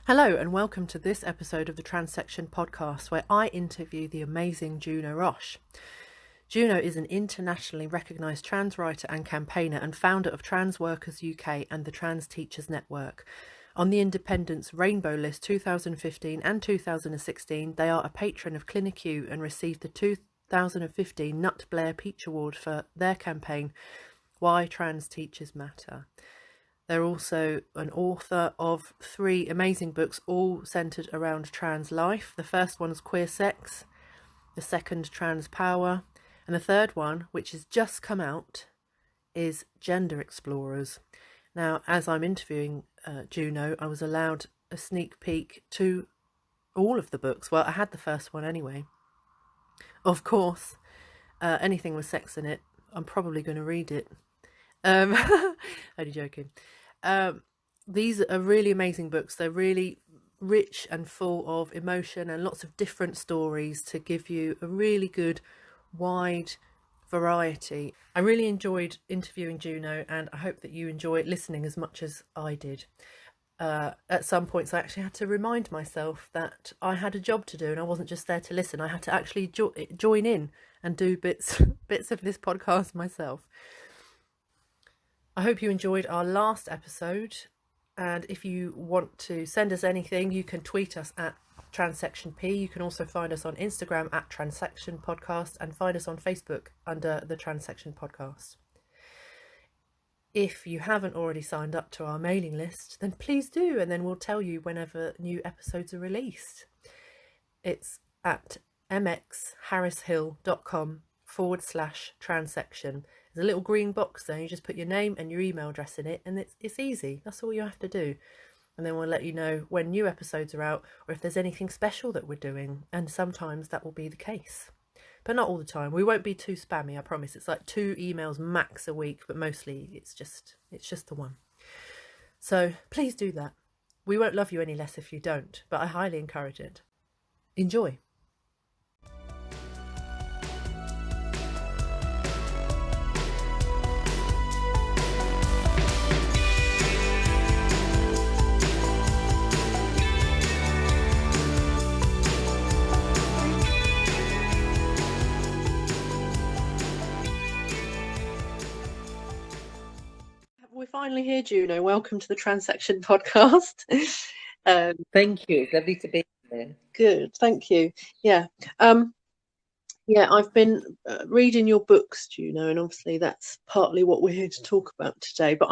Hello and welcome to this episode of the Transection podcast where I interview the amazing Juno Roche. Juno is an internationally recognised trans writer and campaigner and founder of Trans Workers UK and the Trans Teachers Network. On the Independent's Rainbow List 2015 and 2016, they are a patron of Clinic U and received the 2015 Nut Blair Peach Award for their campaign, Why Trans Teachers Matter. They're also an author of 3 amazing books, all centred around trans life. The first one is Queer Sex, the second Trans Power, and the third one, which has just come out, is Genderexplorers. Now, as I'm interviewing Juno, I was allowed a sneak peek to all of the books. Well, I had the first one anyway. Of course, anything with sex in it, I'm probably going to read it. Only joking. These are really amazing books. They're really rich and full of emotion and lots of different stories to give you a really good wide variety. I really enjoyed interviewing Juno, and I hope that you enjoy listening as much as I did. At some points I actually had to remind myself that I had a job to do and I wasn't just there to listen. I had to actually join in and do bits of this podcast myself. I hope you enjoyed our last episode, and if you want to send us anything, you can tweet us at TransectionP. You can also find us on Instagram at Transection Podcast and find us on Facebook under the Transection Podcast. If you haven't already signed up to our mailing list, then please do, and then we'll tell you whenever new episodes are released. It's at mxharrishill.com/transection. There's a little green box there. You just put your name and your email address in it, and it's easy. That's all you have to do. And then we'll let you know when new episodes are out or if there's anything special that we're doing. And sometimes that will be the case, but not all the time. We won't be too spammy, I promise. It's like 2 emails max a week, but mostly it's just the one. So please do that. We won't love you any less if you don't, but I highly encourage it. Enjoy. We're finally here, Juno. Welcome to the Transection podcast. Thank you. It's lovely to be here. Good, thank you. Yeah, I've been reading your books, Juno, and obviously that's partly what we're here to talk about today. But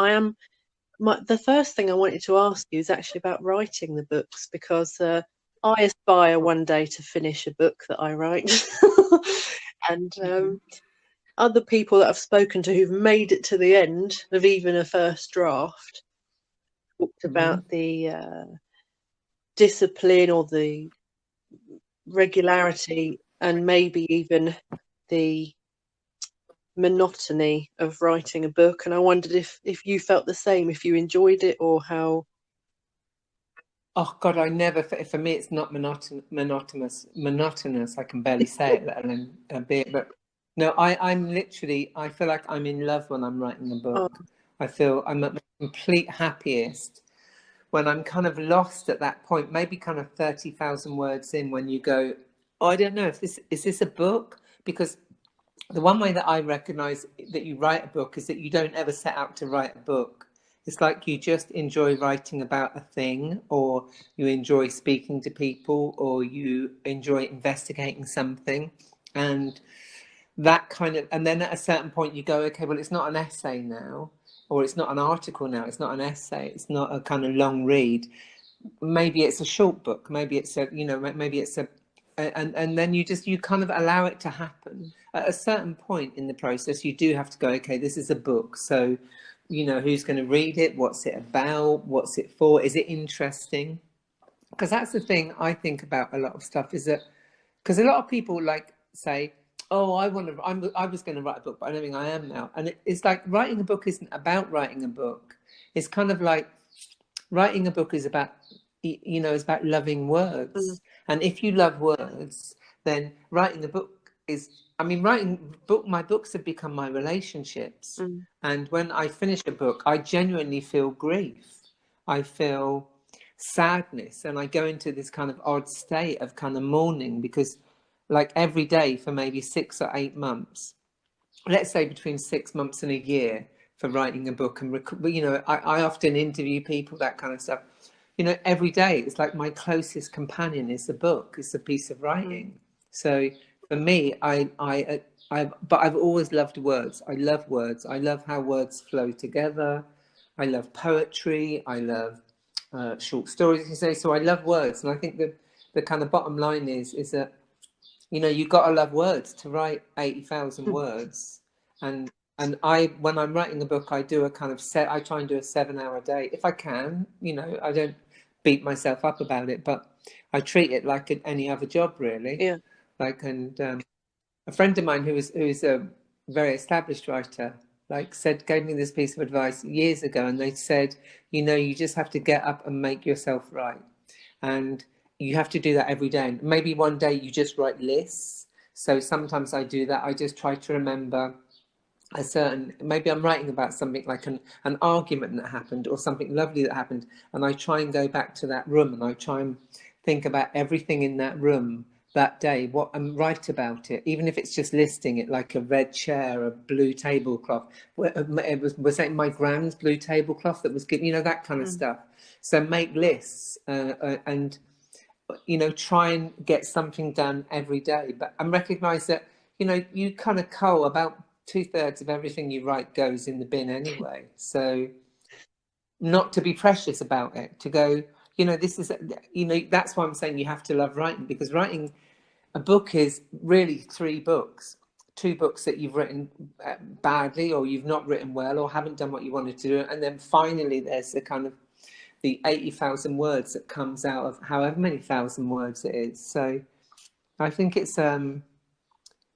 the first thing I wanted to ask you is actually about writing the books, because I aspire one day to finish a book that I write, and other people that I've spoken to who've made it to the end of even a first draft talked about the discipline or the regularity and maybe even the monotony of writing a book. And I wondered if you felt the same, if you enjoyed it or how. Oh God, I never. For me, it's not monotonous. I can barely say it, let alone a bit. But no, I'm literally. I feel like I'm in love when I'm writing a book. Oh. I feel I'm at my complete happiest when I'm kind of lost at that point. Maybe kind of 30,000 words in, when you go, oh, I don't know if this is a book, because the one way that I recognise that you write a book is that you don't ever set out to write a book. It's like you just enjoy writing about a thing, or you enjoy speaking to people, or you enjoy investigating something, and that kind of, and then at a certain point you go, okay, well, it's not an essay now, or it's not an article now, it's not an essay, it's not a kind of long read. Maybe it's a short book, maybe it's a, maybe it's a, and then you kind of allow it to happen. At a certain point in the process, you do have to go, okay, this is a book, so who's going to read it, what's it about, what's it for, is it interesting? Because that's the thing I think about a lot of stuff, is that because a lot of people like say, oh, I was going to write a book, but I don't think I am now. And it's like writing a book isn't about writing a book. It's kind of like writing a book is about, it's about loving words. And if you love words, then writing a book is, my books have become my relationships. And when I finish a book, I genuinely feel grief. I feel sadness, and I go into this kind of odd state of kind of mourning, because like every day for maybe 6 or 8 months, let's say between 6 months and a year, for writing a book, and you know, I often interview people, that kind of stuff. You know, every day it's like my closest companion is the book, is the piece of writing. So for me, but I've always loved words. I love words. I love how words flow together. I love poetry. I love short stories, as you say. So I love words, and I think the kind of bottom line is that, you know, you've got to love words to write 80,000 words. And when I'm writing a book, I do a kind of I try and do a 7-hour day if I can. You know, I don't beat myself up about it, but I treat it like any other job, really. Yeah. Like, and a friend of mine who's a very established writer, like, gave me this piece of advice years ago, and they said, you know, you just have to get up and make yourself write, and you have to do that every day. And maybe one day you just write lists. So sometimes I do that. I just try to remember maybe I'm writing about something like an argument that happened, or something lovely that happened, and I try and go back to that room, and I try and think about everything in that room that day, and write about it, even if it's just listing it, like a red chair, a blue tablecloth. Was that my grand's blue tablecloth that was given, you know, that kind of stuff. So make lists, and, you know, try and get something done every day, and recognize that, you know, you kind of cull about 2/3 of everything you write goes in the bin anyway. So not to be precious about it, to go, you know, this is, you know, that's why I'm saying you have to love writing, because writing a book is really 3 books. 2 books that you've written badly, or you've not written well, or haven't done what you wanted to do, and then finally there's the kind of the 80,000 words that comes out of however many thousand words it is. So I think it's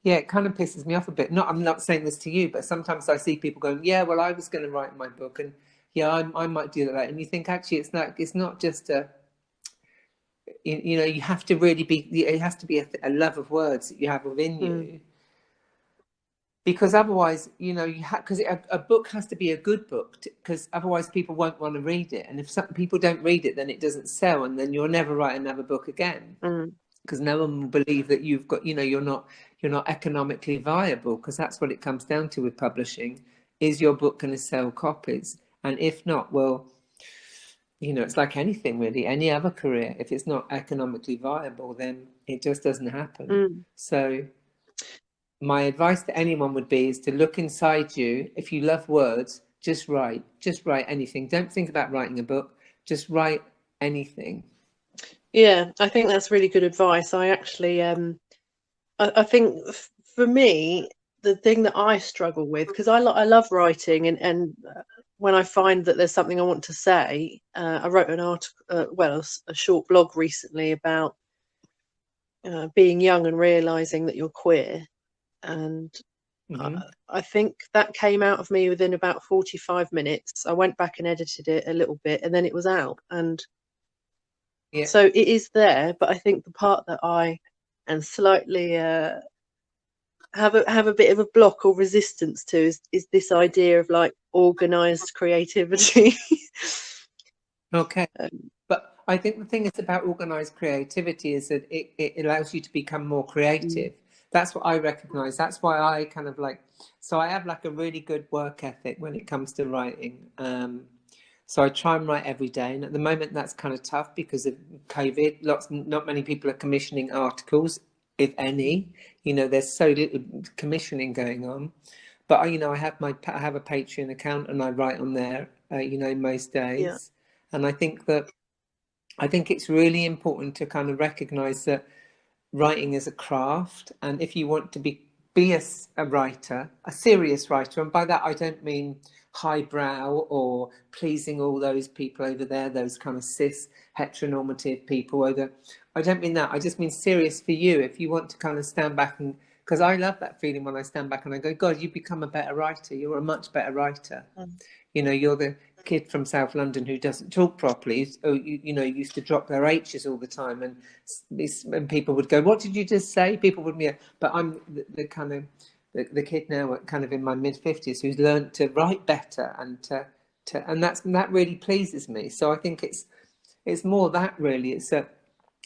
yeah, it kind of pisses me off a bit. I'm not saying this to you, but sometimes I see people going, yeah, well, I was going to write my book, and yeah, I might do that. And you think, actually, it's not just you know, you have to really it has to be a love of words that you have within you. Because otherwise, you know, because a book has to be a good book, because otherwise people won't want to read it. And if people don't read it, then it doesn't sell, and then you'll never write another book again. Because no one will believe that you've got, you know, you're not economically viable, because that's what it comes down to with publishing. Is your book going to sell copies? And if not, well, you know, it's like anything really, any other career. If it's not economically viable, then it just doesn't happen. So my advice to anyone would be is to look inside you. If you love words, just write anything. Don't think about writing a book, just write anything. Yeah, I think that's really good advice. I actually, I think for me, the thing that I struggle with, because I love writing, and when I find that there's something I want to say, I wrote an article, a short blog recently about being young and realizing that you're queer, and I think that came out of me within about 45 minutes. I went back and edited it a little bit, and then it was out, and so it is there. But I think the part that I am slightly have a bit of a block or resistance to is this idea of like organized creativity. Okay. But I think the thing is about organized creativity is that it allows you to become more creative. That's what I recognize. That's why I kind of like, so I have like a really good work ethic when it comes to writing. So I try and write every day. And at the moment that's kind of tough because of COVID. Not many people are commissioning articles, if any. You know, there's so little commissioning going on. But you know, I have a Patreon account, and I write on there, you know, most days. Yeah. And I think it's really important to kind of recognize that writing is a craft, and if you want to be a writer, a serious writer, and by that I don't mean highbrow or pleasing all those people over there, those kind of cis heteronormative people over. I don't mean that. I just mean serious for you. If you want to kind of stand back, and because I love that feeling when I stand back and I go, God, you become a better writer. You're a much better writer. You know, you're the kid from South London who doesn't talk properly. You know, used to drop their H's all the time, and people would go, "What did you just say?" People would be, but I'm the kind of the kid now, kind of in my mid-50s, who's learned to write better, and that really pleases me. So I think it's it's more that really. It's that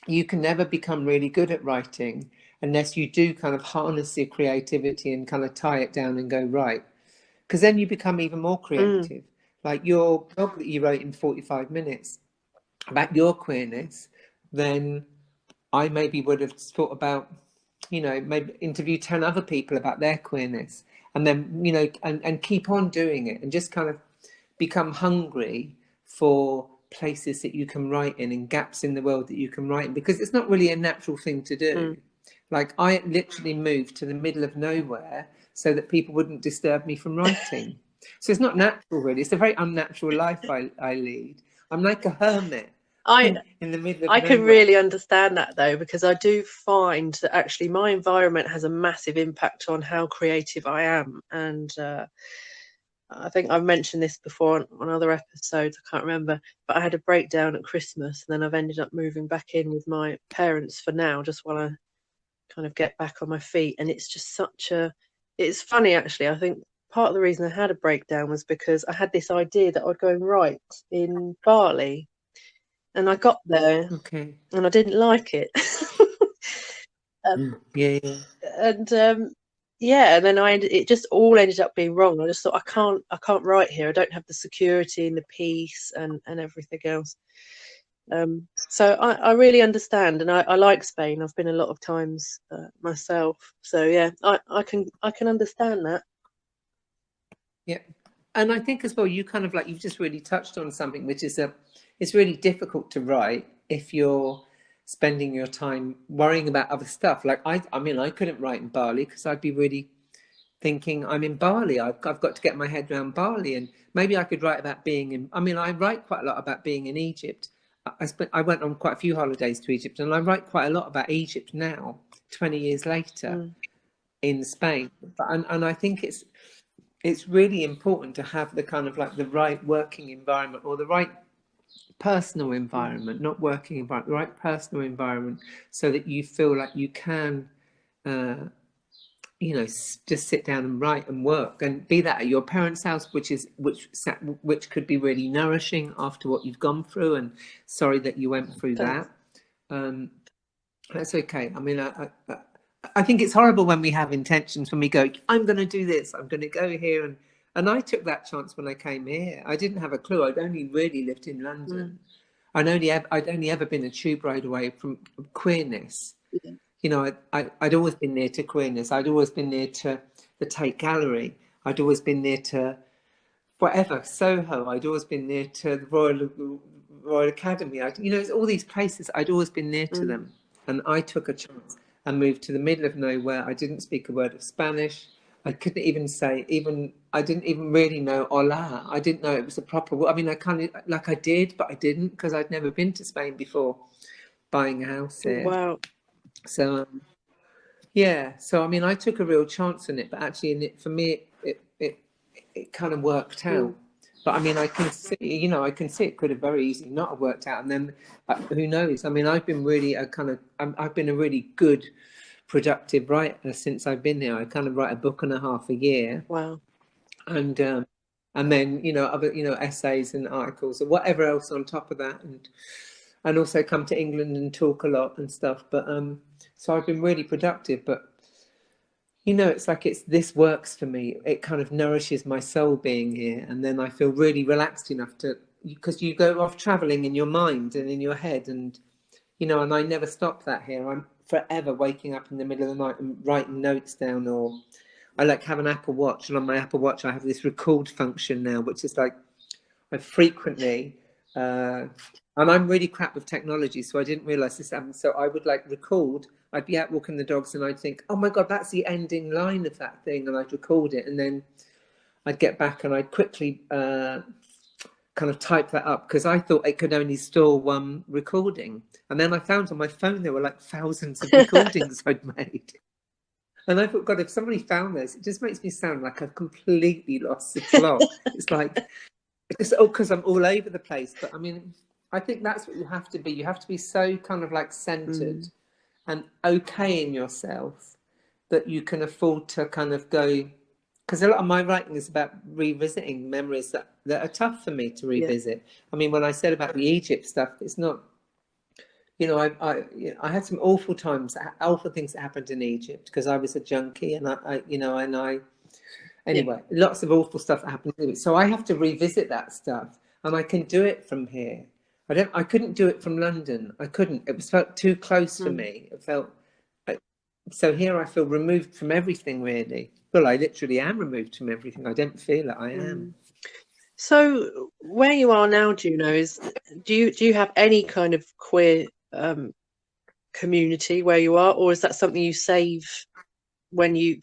you can never become really good at writing unless you do kind of harness your creativity and kind of tie it down and go, right, because then you become even more creative. Like your blog that you wrote in 45 minutes about your queerness, then I maybe would have thought about, maybe interview 10 other people about their queerness, and then, and keep on doing it, and just kind of become hungry for places that you can write in and gaps in the world that you can write in, because it's not really a natural thing to do. Like I literally moved to the middle of nowhere so that people wouldn't disturb me from writing. So it's not natural really. It's a very unnatural life I lead. I'm like a hermit in the middle of I nowhere. can really understand that though, because I do find that actually my environment has a massive impact on how creative I am. And I think I've mentioned this before on other episodes, I can't remember, but I had a breakdown at Christmas, and then I've ended up moving back in with my parents for now, just while I kind of get back on my feet. And it's just it's funny actually. I think part of the reason I had a breakdown was because I had this idea that I'd go and write in Bali, and I got there and I didn't like it. Yeah. And yeah, and then it just all ended up being wrong. I just thought I can't write here. I don't have the security and the peace and everything else. So I really understand, and I like Spain. I've been a lot of times myself. So yeah, I can understand that. Yeah. And I think as well, you kind of like, you've just really touched on something, which is it's really difficult to write if you're spending your time worrying about other stuff. Like I mean, I couldn't write in Bali because I'd be really thinking I'm in Bali. I've got to get my head around Bali, and maybe I could write about being in. I mean, I write quite a lot about being in Egypt. I went on quite a few holidays to Egypt, and I write quite a lot about Egypt now, 20 years later, in Spain. And I think it's really important to have the kind of like the right working environment, or the right personal environment, not working environment, the right personal environment, so that you feel like you can just sit down and write and work, and be that at your parents' house, which could be really nourishing after what you've gone through. And sorry that you went through that. That's okay. I mean, I think it's horrible when we have intentions, when we go, I'm going to do this, I'm going to go here, and I took that chance when I came here. I didn't have a clue. I'd only really lived in London. I'd only ever been a tube ride away from queerness. I'd always been near to queerness. I'd always been near to the Tate Gallery. I'd always been near to whatever, Soho. I'd always been near to the Royal Academy. It's all these places. I'd always been near to them. And I took a chance and moved to the middle of nowhere. I didn't speak a word of Spanish. I couldn't even I didn't even really know hola. I didn't know it was a proper word. I mean, I kind of, like I did, but I didn't, because I'd never been to Spain before buying a house there. Wow. So, yeah. So, I mean, I took a real chance on it, but actually for me, it kind of worked out. But I mean, I can see it could have very easily not have worked out. And then who knows? I mean, I've been really I've been a really good, productive writer since I've been here. I kind of write a book and a half a year. Wow. And then, other, essays and articles or whatever else on top of that. And also come to England and talk a lot and stuff. But so I've been really productive. But it's like this works for me. It kind of nourishes my soul being here, and then I feel really relaxed enough because you go off traveling in your mind and in your head, and and I never stop that here. I'm forever waking up in the middle of the night and writing notes down, or I have an Apple Watch, and on my Apple Watch I have this record function now, which is like I frequently. And I'm really crap with technology, so I didn't realize this happened. So I would record. I'd be out walking the dogs, and I'd think, "Oh my God, that's the ending line of that thing," and I'd record it, and then I'd get back and I'd quickly kind of type that up, because I thought it could only store one recording, and then I found on my phone there were thousands of recordings I'd made, and I thought, God, if somebody found this, it just makes me sound like I've completely lost the plot. It's because I'm all over the place. But I mean, I think that's what you have to be. You have to be so kind of centered and okay in yourself that you can afford to kind of go, because a lot of my writing is about revisiting memories that that are tough for me to Yeah. revisit. I mean, when I said about the Egypt stuff, it's not, you know, I had some awful times, awful things that happened in Egypt because I was a junkie, and anyway, lots of awful stuff that happened. So I have to revisit that stuff, and I can do it from here. I couldn't do it from London. I couldn't. It felt too close for me. It felt so here I feel removed from everything, really. Well, I literally am removed from everything. I don't feel it. I am. So where you are now, Juno, do you have any kind of queer community where you are, or is that something you save when you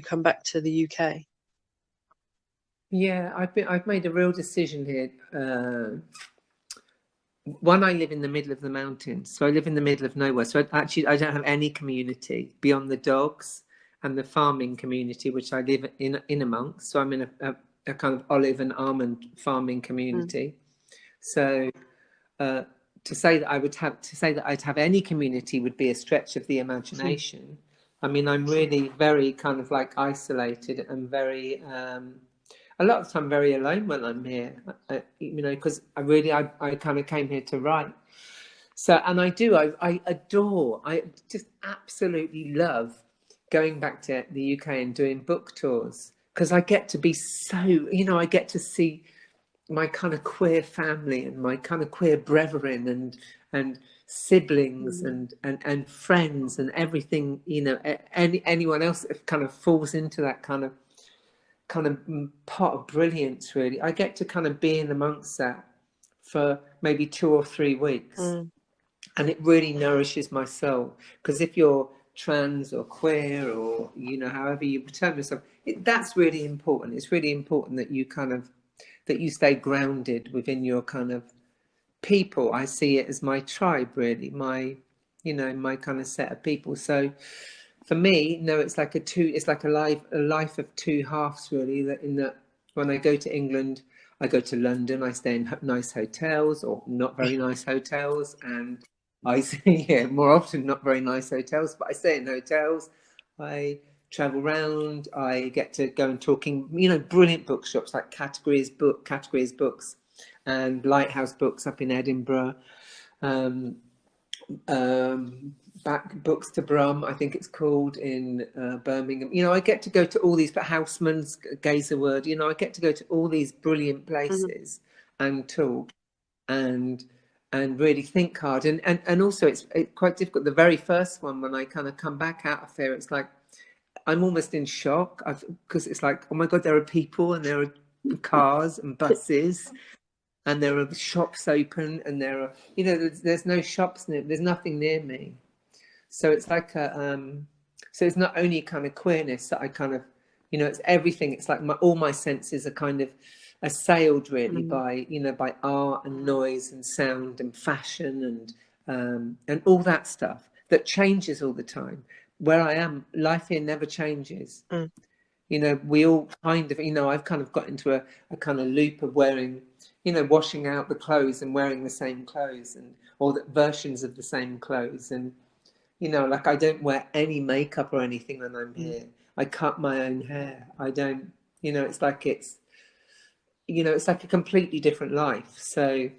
come back to the UK? Yeah, I've made a real decision here. One, I live in the middle of the mountains, so I live in the middle of nowhere. So I don't have any community beyond the dogs and the farming community, which I live in amongst. So I'm in a kind of olive and almond farming community. So to say that I'd have any community would be a stretch of the imagination. I mean, I'm really very kind of like isolated and very a lot of the time very alone when I'm here, you know, because I kind of came here to write. So, and I adore, I just absolutely love going back to the UK and doing book tours, because I get to be so, you know, I get to see my kind of queer family and my kind of queer brethren and siblings and friends and everything, you know, anyone else that kind of falls into that kind of part of brilliance. Really, I get to kind of be in amongst that for maybe 2 or 3 weeks, and it really nourishes my soul. Because if you're trans or queer, or, you know, however you term yourself, that's really important. It's really important that you stay grounded within your kind of people. I see it as my tribe, really, my kind of set of people. So for me, no, it's like a life of two halves, really. That when I go to England, I go to London, I stay in nice hotels or not very nice hotels, and I see more often not very nice hotels, but I stay in hotels. I travel around. I get to go and talking, you know, brilliant bookshops like Categories Books and Lighthouse Books up in Edinburgh. Back Books to Brum, I think it's called, in Birmingham. You know, I get to go to all these, but Houseman's, Gazerwood, you know, I get to go to all these brilliant places and talk and really think hard. And also it's quite difficult. The very first one, when I kind of come back out of there, it's like I'm almost in shock, because it's like, oh my God, there are people and there are cars and buses. And there are shops open, and there are, you know, there's no shops there's nothing near me. So it's like so it's not only kind of queerness that I kind of, you know, it's everything. It's like all my senses are kind of assailed, really, by, you know, by art and noise and sound and fashion and all that stuff that changes all the time. Where I am, life here never changes. You know, we all kind of, you know, I've kind of got into a kind of loop of wearing, you know, washing out the clothes and wearing the same clothes, or the versions of the same clothes. And, you know, like, I don't wear any makeup or anything when I'm here. I cut my own hair. I don't, you know, it's like a completely different life. So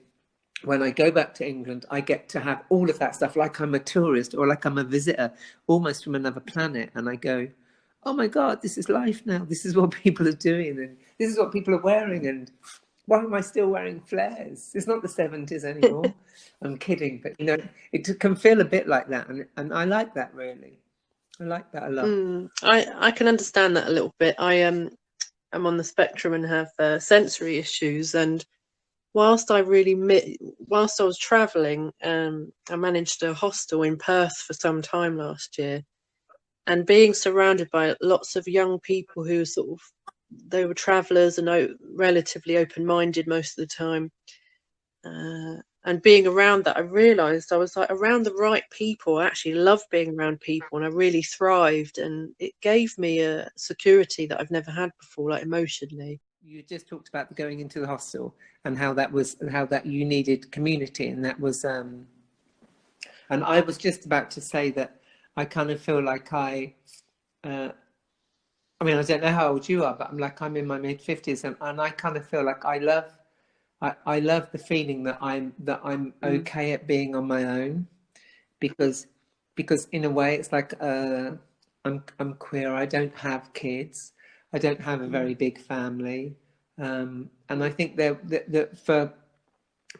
when I go back to England, I get to have all of that stuff, like I'm a tourist or like I'm a visitor, almost from another planet. And I go, oh my God, this is life now. This is what people are doing, and this is what people are wearing. And why am I still wearing flares? It's not the 70s anymore. I'm kidding, but, you know, it can feel a bit like that, and I like that, really. I like that a lot. I can understand that a little bit. I am on the spectrum and have sensory issues, and whilst I was travelling, I managed a hostel in Perth for some time last year, and being surrounded by lots of young people who they were travellers and relatively open-minded most of the time, and being around that, I realised I was like around the right people. I actually love being around people, and I really thrived, and it gave me a security that I've never had before, like emotionally. You just talked about going into the hostel and how that you needed community, and that was and I was just about to say that I kind of feel like I mean, I don't know how old you are, but I'm in my mid-50s, and I kind of feel like I love the feeling that I'm okay at being on my own, because in a way it's like I'm queer. I don't have kids. I don't have a very big family, and I think that for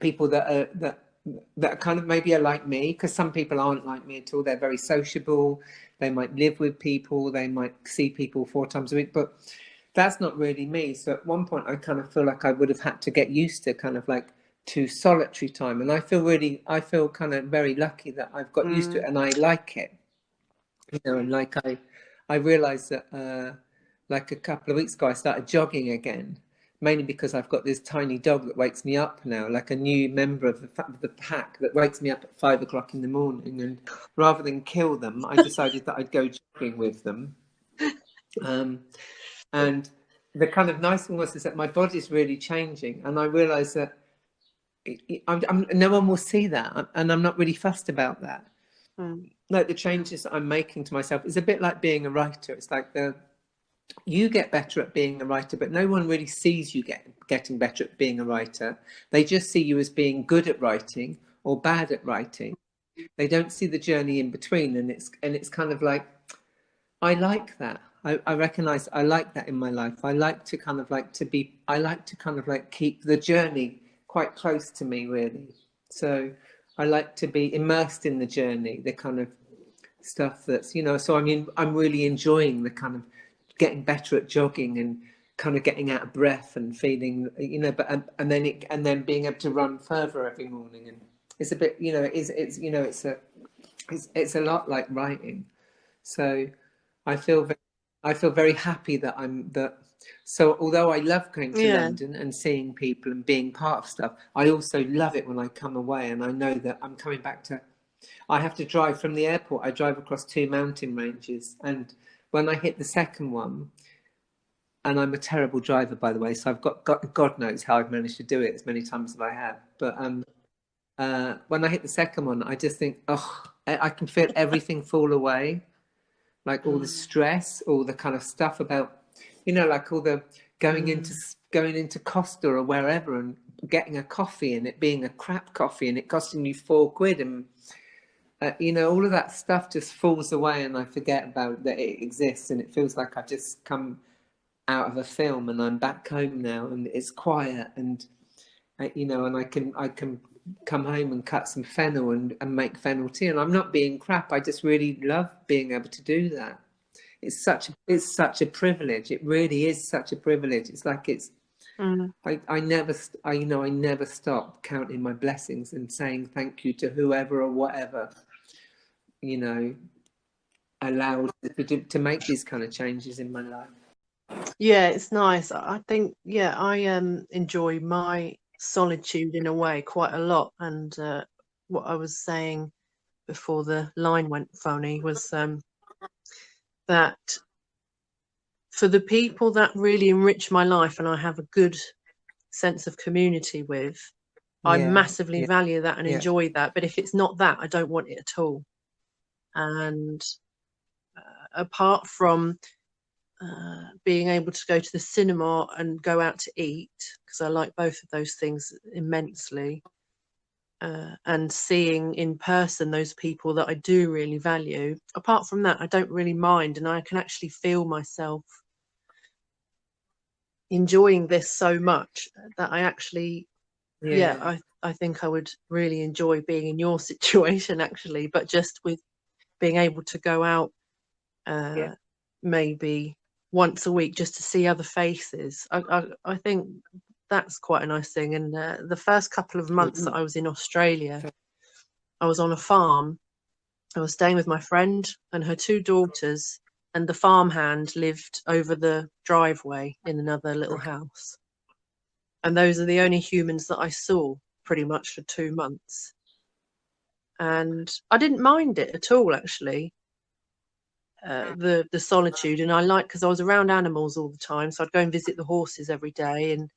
people that kind of maybe are like me, because some people aren't like me at all. They're very sociable. They might live with people. They might see people 4 times a week, but that's not really me. So at one point, I kind of feel like I would have had to get used to kind of like to solitary time, and I feel kind of very lucky that I've got used to it, and I like it. You know, and like I realized that like a couple of weeks ago, I started jogging again, mainly because I've got this tiny dog that wakes me up now, like a new member of the pack that wakes me up at 5 o'clock in the morning. And rather than kill them, I decided that I'd go jogging with them. And the kind of nice thing was is that my body's really changing, and I realised that no one will see that, and I'm not really fussed about that. Like the changes that I'm making to myself is a bit like being a writer. It's like you get better at being a writer, but no one really sees you getting better at being a writer. They just see you as being good at writing or bad at writing. They don't see the journey in between, and it's kind of like, I like that. I recognize I like that in my life. I like to kind of like keep the journey quite close to me, really. So I like to be immersed in the journey, the kind of stuff that's, you know, so I mean, I'm really enjoying the kind of getting better at jogging and kind of getting out of breath and feeling, you know, but and then being able to run further every morning. And it's a bit, you know, it's you know, it's a lot like writing. So I feel very happy that. So although I love going to London and seeing people and being part of stuff, I also love it when I come away and I know that I'm coming back to. I have to drive from the airport. I drive across 2 mountain ranges, and when I hit the second one, and I'm a terrible driver, by the way, so I've got God knows how I've managed to do it as many times as I have. But when I hit the second one, I just think, oh, I can feel everything fall away. Like all the stress, all the kind of stuff about, you know, like all the going into Costa or wherever and getting a coffee and it being a crap coffee and it costing you £4, and you know, all of that stuff just falls away, and I forget about that it exists, and it feels like I've just come out of a film and I'm back home now, and it's quiet, and you know, and I can come home and cut some fennel and make fennel tea, and I'm not being crap. I just really love being able to do that. It's such a privilege. It really is such a privilege. It's like I never stop counting my blessings and saying thank you to whoever or whatever, you know, allowed to make these kind of changes in my life. Yeah, it's nice. I think, I enjoy my solitude in a way quite a lot. And what I was saying before the line went funny was that for the people that really enrich my life and I have a good sense of community with, I massively value that and enjoy that. But if it's not that, I don't want it at all. And apart from being able to go to the cinema and go out to eat, because I like both of those things immensely, and seeing in person those people that I do really value, apart from that, I don't really mind, and I can actually feel myself enjoying this so much that I actually, I think I would really enjoy being in your situation, actually, but just with being able to go out maybe once a week just to see other faces. I think that's quite a nice thing. And the first couple of months that I was in Australia, I was on a farm. I was staying with my friend and her 2 daughters, and the farmhand lived over the driveway in another little house. And those are the only humans that I saw pretty much for 2 months. And I didn't mind it at all, actually. The solitude, and I like, because I was around animals all the time, so I'd go and visit the horses every day, and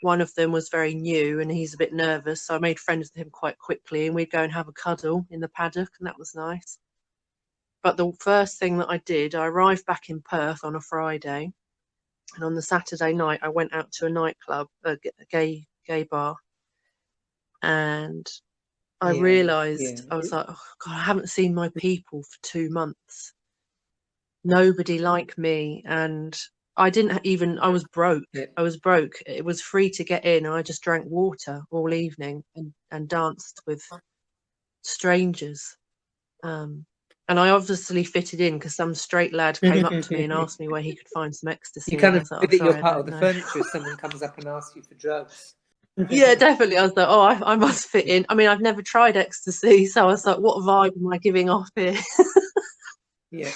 one of them was very new and he's a bit nervous, so I made friends with him quite quickly, and we'd go and have a cuddle in the paddock, and that was nice. But the first thing that I did, I arrived back in Perth on a Friday, and on the Saturday night I went out to a nightclub, a gay bar, and I realised, I was like, oh God, I haven't seen my people for 2 months. Nobody like me, and I was broke. I was broke. It was free to get in, and I just drank water all evening and danced with strangers. And I obviously fitted in because some straight lad came up to me and asked me where he could find some ecstasy. You kind and I of was like, visit sorry, your part of the know. furniture if someone comes up and asks you for drugs. Yeah, definitely. I was like, oh, I must fit in. I mean, I've never tried ecstasy, so I was like, what vibe am I giving off here? Yeah.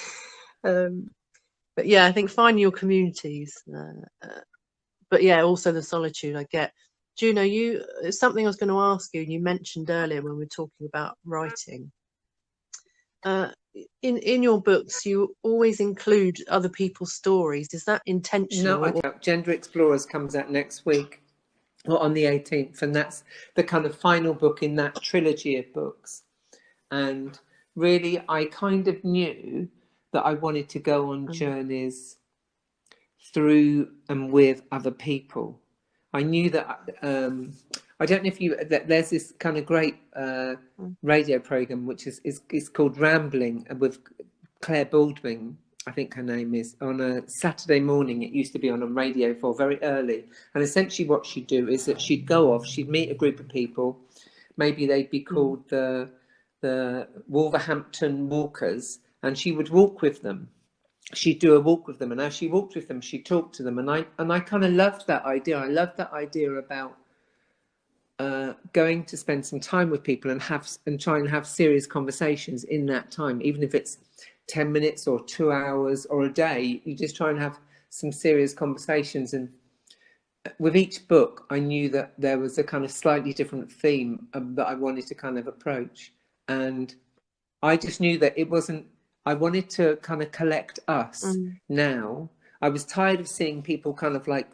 But yeah, I think find your communities. But yeah, also the solitude I get. Juno, it's something I was going to ask you, and you mentioned earlier when we were talking about writing. In your books, you always include other people's stories. Is that intentional? No, Gender Explorers comes out next week, or on the 18th, and that's the kind of final book in that trilogy of books. And really, I kind of knew that I wanted to go on journeys through and with other people. I knew that. I don't know if that there's this kind of great radio program which is called Rambling with Claire Baldwin, I think her name is, on a Saturday morning. It used to be on Radio 4 very early, and essentially what she'd do is that she'd go off, she'd meet a group of people, maybe they'd be called the Wolverhampton Walkers, and she would walk with them. She'd do a walk with them, and as she walked with them, she talked to them, and I kind of loved that idea. I loved that idea about going to spend some time with people and try and have serious conversations in that time, even if it's 10 minutes or 2 hours or a day. You just try and have some serious conversations. And with each book, I knew that there was a kind of slightly different theme that I wanted to kind of approach, and I just knew that it wasn't. I wanted to kind of collect us now. I was tired of seeing people kind of like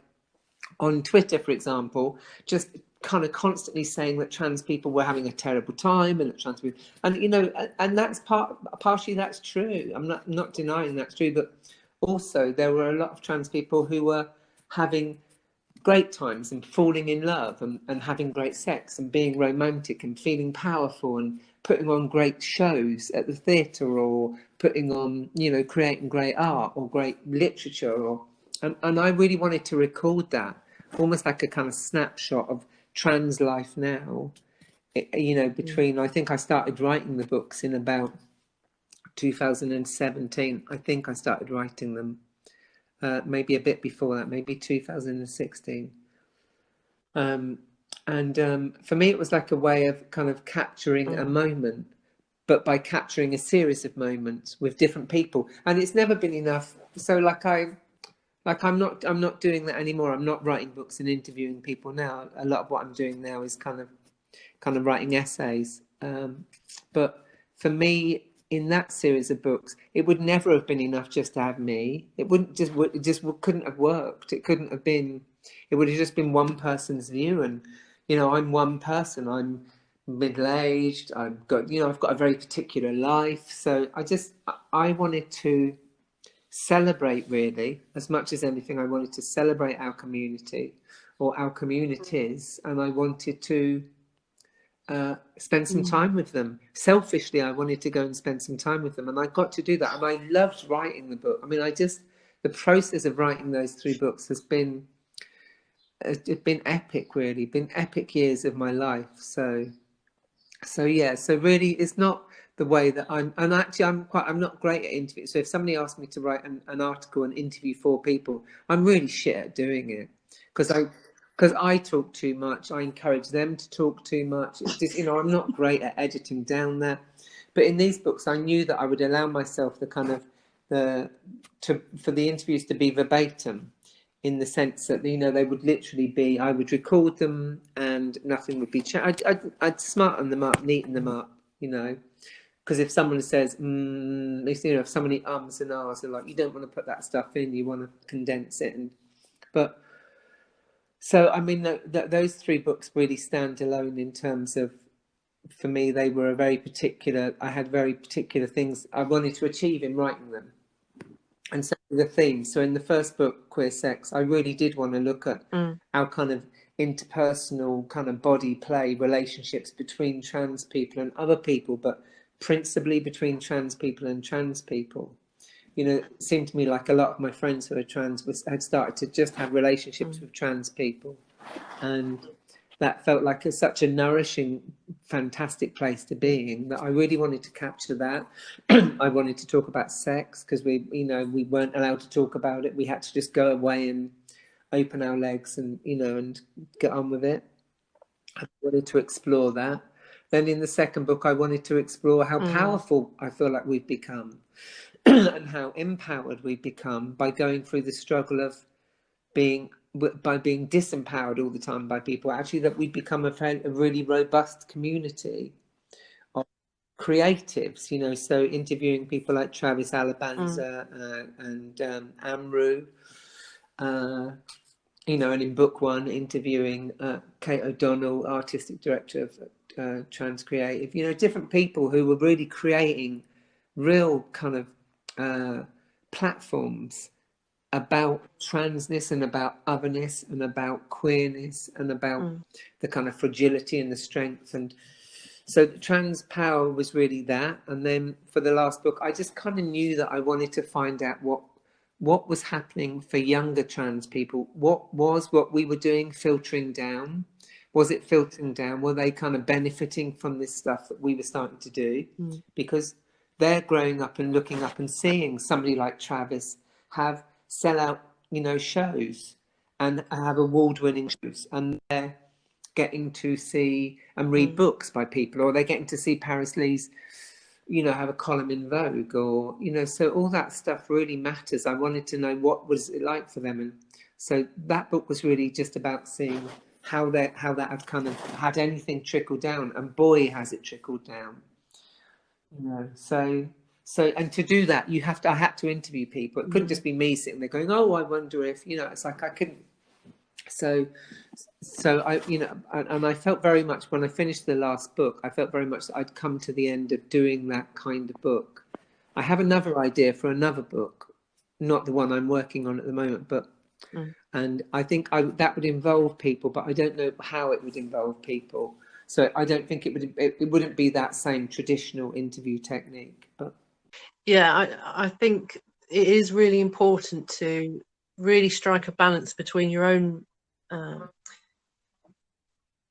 on Twitter, for example, just kind of constantly saying that trans people were having a terrible time, and that trans people, and that's partially that's true. I'm not denying that's true, but also there were a lot of trans people who were having great times and falling in love and having great sex and being romantic and feeling powerful and putting on great shows at the theatre, or putting on, creating great art or great literature, and I really wanted to record that, almost like a kind of snapshot of trans life now. Between, I think I started writing the books in about 2017. I think I started writing them. Maybe a bit before that, maybe 2016. For me, it was like a way of kind of capturing a moment, but by capturing a series of moments with different people. And it's never been enough. So I'm not doing that anymore. I'm not writing books and interviewing people now. A lot of what I'm doing now is kind of writing essays. But for me, in that series of books, it would never have been enough just to have me. It couldn't have worked. It couldn't have been. It would have just been one person's view, and I'm one person. I'm middle-aged. I've got a very particular life. So I wanted to celebrate, really, as much as anything. I wanted to celebrate our community or our communities, and I wanted to spend some time with them. Selfishly, I wanted to go and spend some time with them, and I got to do that. And I loved writing the book. I mean, the process of writing those 3 books it's been epic, really. Been epic years of my life. So yeah. So really, it's not the way that I'm not great at interviews. So if somebody asked me to write an article and interview 4 people, I'm really shit at doing it, because I talk too much. I encourage them to talk too much. It's just, I'm not great at editing down that. But in these books, I knew that I would allow myself for the interviews to be verbatim, in the sense that, they would literally be, I would record them and nothing would be I'd smarten them up, neaten them up, because if someone says, if somebody ums and ahs, they're like, you don't want to put that stuff in, you want to condense it. So, I mean, those 3 books really stand alone in terms of for me, they were a very particular, I had very particular things I wanted to achieve in writing them. And so the theme, so in the first book, Queer Sex, I really did want to look at our kind of interpersonal kind of body play relationships between trans people and other people, but principally between trans people and trans people. You know, it seemed to me like a lot of my friends who are trans had started to just have relationships with trans people. And that felt like such a nourishing, fantastic place to be in, that I really wanted to capture that. I wanted to talk about sex because we weren't allowed to talk about it. We had to just go away and open our legs and, and get on with it. I wanted to explore that. Then in the second book, I wanted to explore how powerful I feel like we've become and how empowered we've become by going through the struggle of being disempowered all the time by people. Actually, that we've become a really robust community of creatives, so interviewing people like Travis Alabanza and Amru, and in book one, interviewing Kate O'Donnell, artistic director of Trans Creative, different people who were really creating real kind of platforms about transness and about otherness and about queerness and about the kind of fragility and the strength. And so the trans power was really that. And then for the last book, I just kind of knew that I wanted to find out what was happening for younger trans people. What we were doing filtering down? Was it filtering down? Were they kind of benefiting from this stuff that we were starting to do? Because they're growing up and looking up and seeing somebody like Travis sell out, shows and have award-winning shows, and they're getting to see and read books by people, or they're getting to see Paris Lee's, have a column in Vogue, or so all that stuff really matters. I wanted to know what was it like for them, and so that book was really just about seeing how that had kind of had anything trickle down, and boy has it trickled down. So, and to do that, I had to interview people. It couldn't just be me sitting there going, "Oh, I wonder if," it's like I couldn't. So I, and I felt very much when I finished the last book, I felt very much that I'd come to the end of doing that kind of book. I have another idea for another book, not the one I'm working on at the moment, but, and I think that would involve people, but I don't know how it would involve people. So I don't think it wouldn't be that same traditional interview technique, but. Yeah, I think it is really important to really strike a balance between your own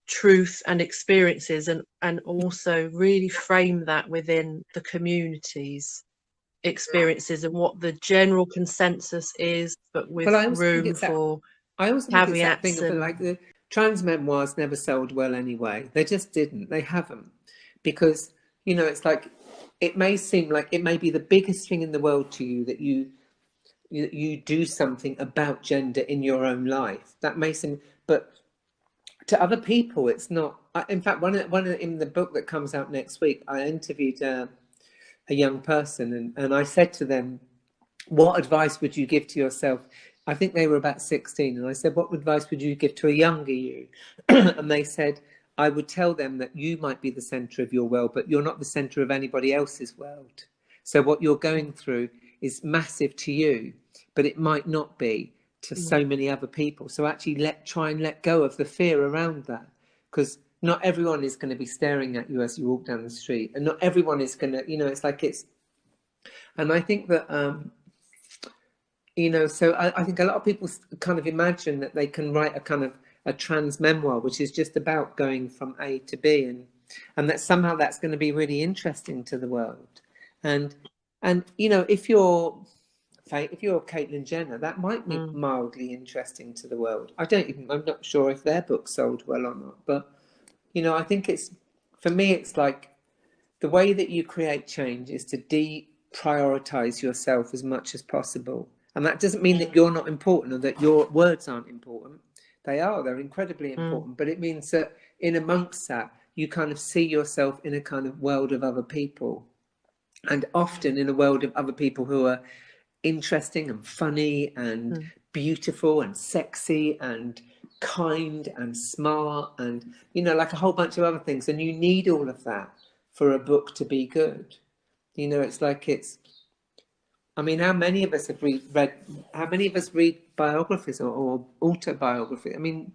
truth and experiences, and also really frame that within the community's experiences and what the general consensus is, but with room for I also think it's that thing of like the trans memoirs never sold well anyway. They just didn't. They haven't, because it's like, it may seem like it may be the biggest thing in the world to you that you do something about gender in your own life. That may seem, but to other people, it's not. In fact, one in the book that comes out next week, I interviewed a young person, and I said to them, "What advice would you give to yourself?" I think they were about 16, and I said, "What advice would you give to a younger you?" And they said, "I would tell them that you might be the center of your world, but you're not the center of anybody else's world. So what you're going through is massive to you, but it might not be to so many other people. So actually try and let go of the fear around that, because not everyone is going to be staring at you as you walk down the street, and not everyone is going to, it's like it's." And I think that, so I think a lot of people kind of imagine that they can write a kind of a trans memoir, which is just about going from A to B, and that somehow that's going to be really interesting to the world. And if you're Caitlyn Jenner, that might be mildly interesting to the world. I'm not sure if their book sold well or not, but I think for me, it's like the way that you create change is to deprioritize yourself as much as possible. And that doesn't mean that you're not important or that your words aren't important. They're incredibly important, but it means that in amongst that, you kind of see yourself in a kind of world of other people, and often in a world of other people who are interesting and funny and beautiful and sexy and kind and smart and, you know, like a whole bunch of other things. And you need all of that for a book to be good. You know, it's like I mean, how many of us have how many of us read biographies or autobiography? I mean,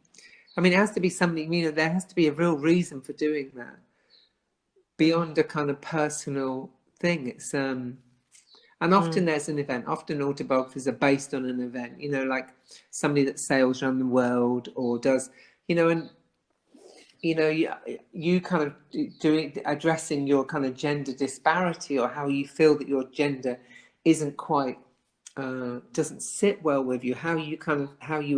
it has to be something, you know, there has to be a real reason for doing that beyond a kind of personal thing. It's, and often there's an event. Often autobiographies are based on an event, you know, like somebody that sails around the world or does, you know, and, you know, you kind of addressing your kind of gender disparity or how you feel that your gender isn't quite, doesn't sit well with you, how you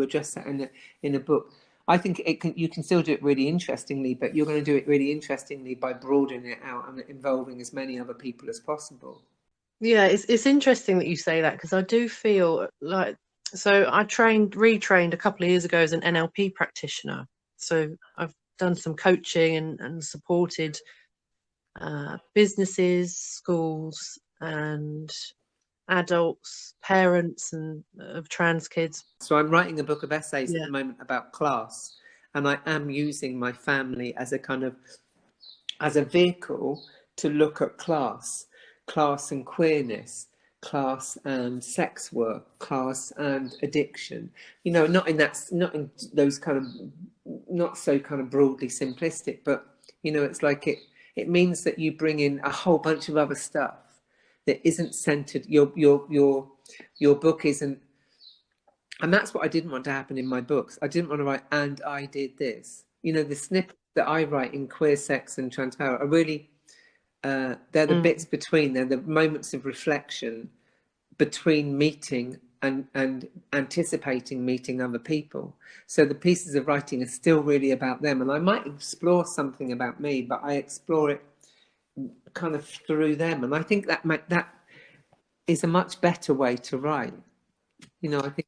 address that in a book. I think you can still do it really interestingly, but you're going to do it really interestingly by broadening it out and involving as many other people as possible. Yeah, it's interesting that you say that, because I do feel like, so I retrained a couple of years ago as an NLP practitioner. So I've done some coaching and supported businesses, schools, and adults, parents and of trans kids. So I'm writing a book of essays at the moment about class, and I am using my family as a kind of, as a vehicle to look at class and queerness, class and sex work, class and addiction. You know, not in those kind of, not so kind of broadly simplistic, but, you know, it's like it means that you bring in a whole bunch of other stuff that isn't centered. Your book isn't, and that's what I didn't want to happen in my books. I didn't want to write, and I did this. You know, the snippets that I write in Queer, Sex and Transpower are really, they're the bits between, they're the moments of reflection between meeting and anticipating meeting other people. So the pieces of writing are still really about them. And I might explore something about me, but I explore it kind of through them. And I think that is a much better way to write. You know, I think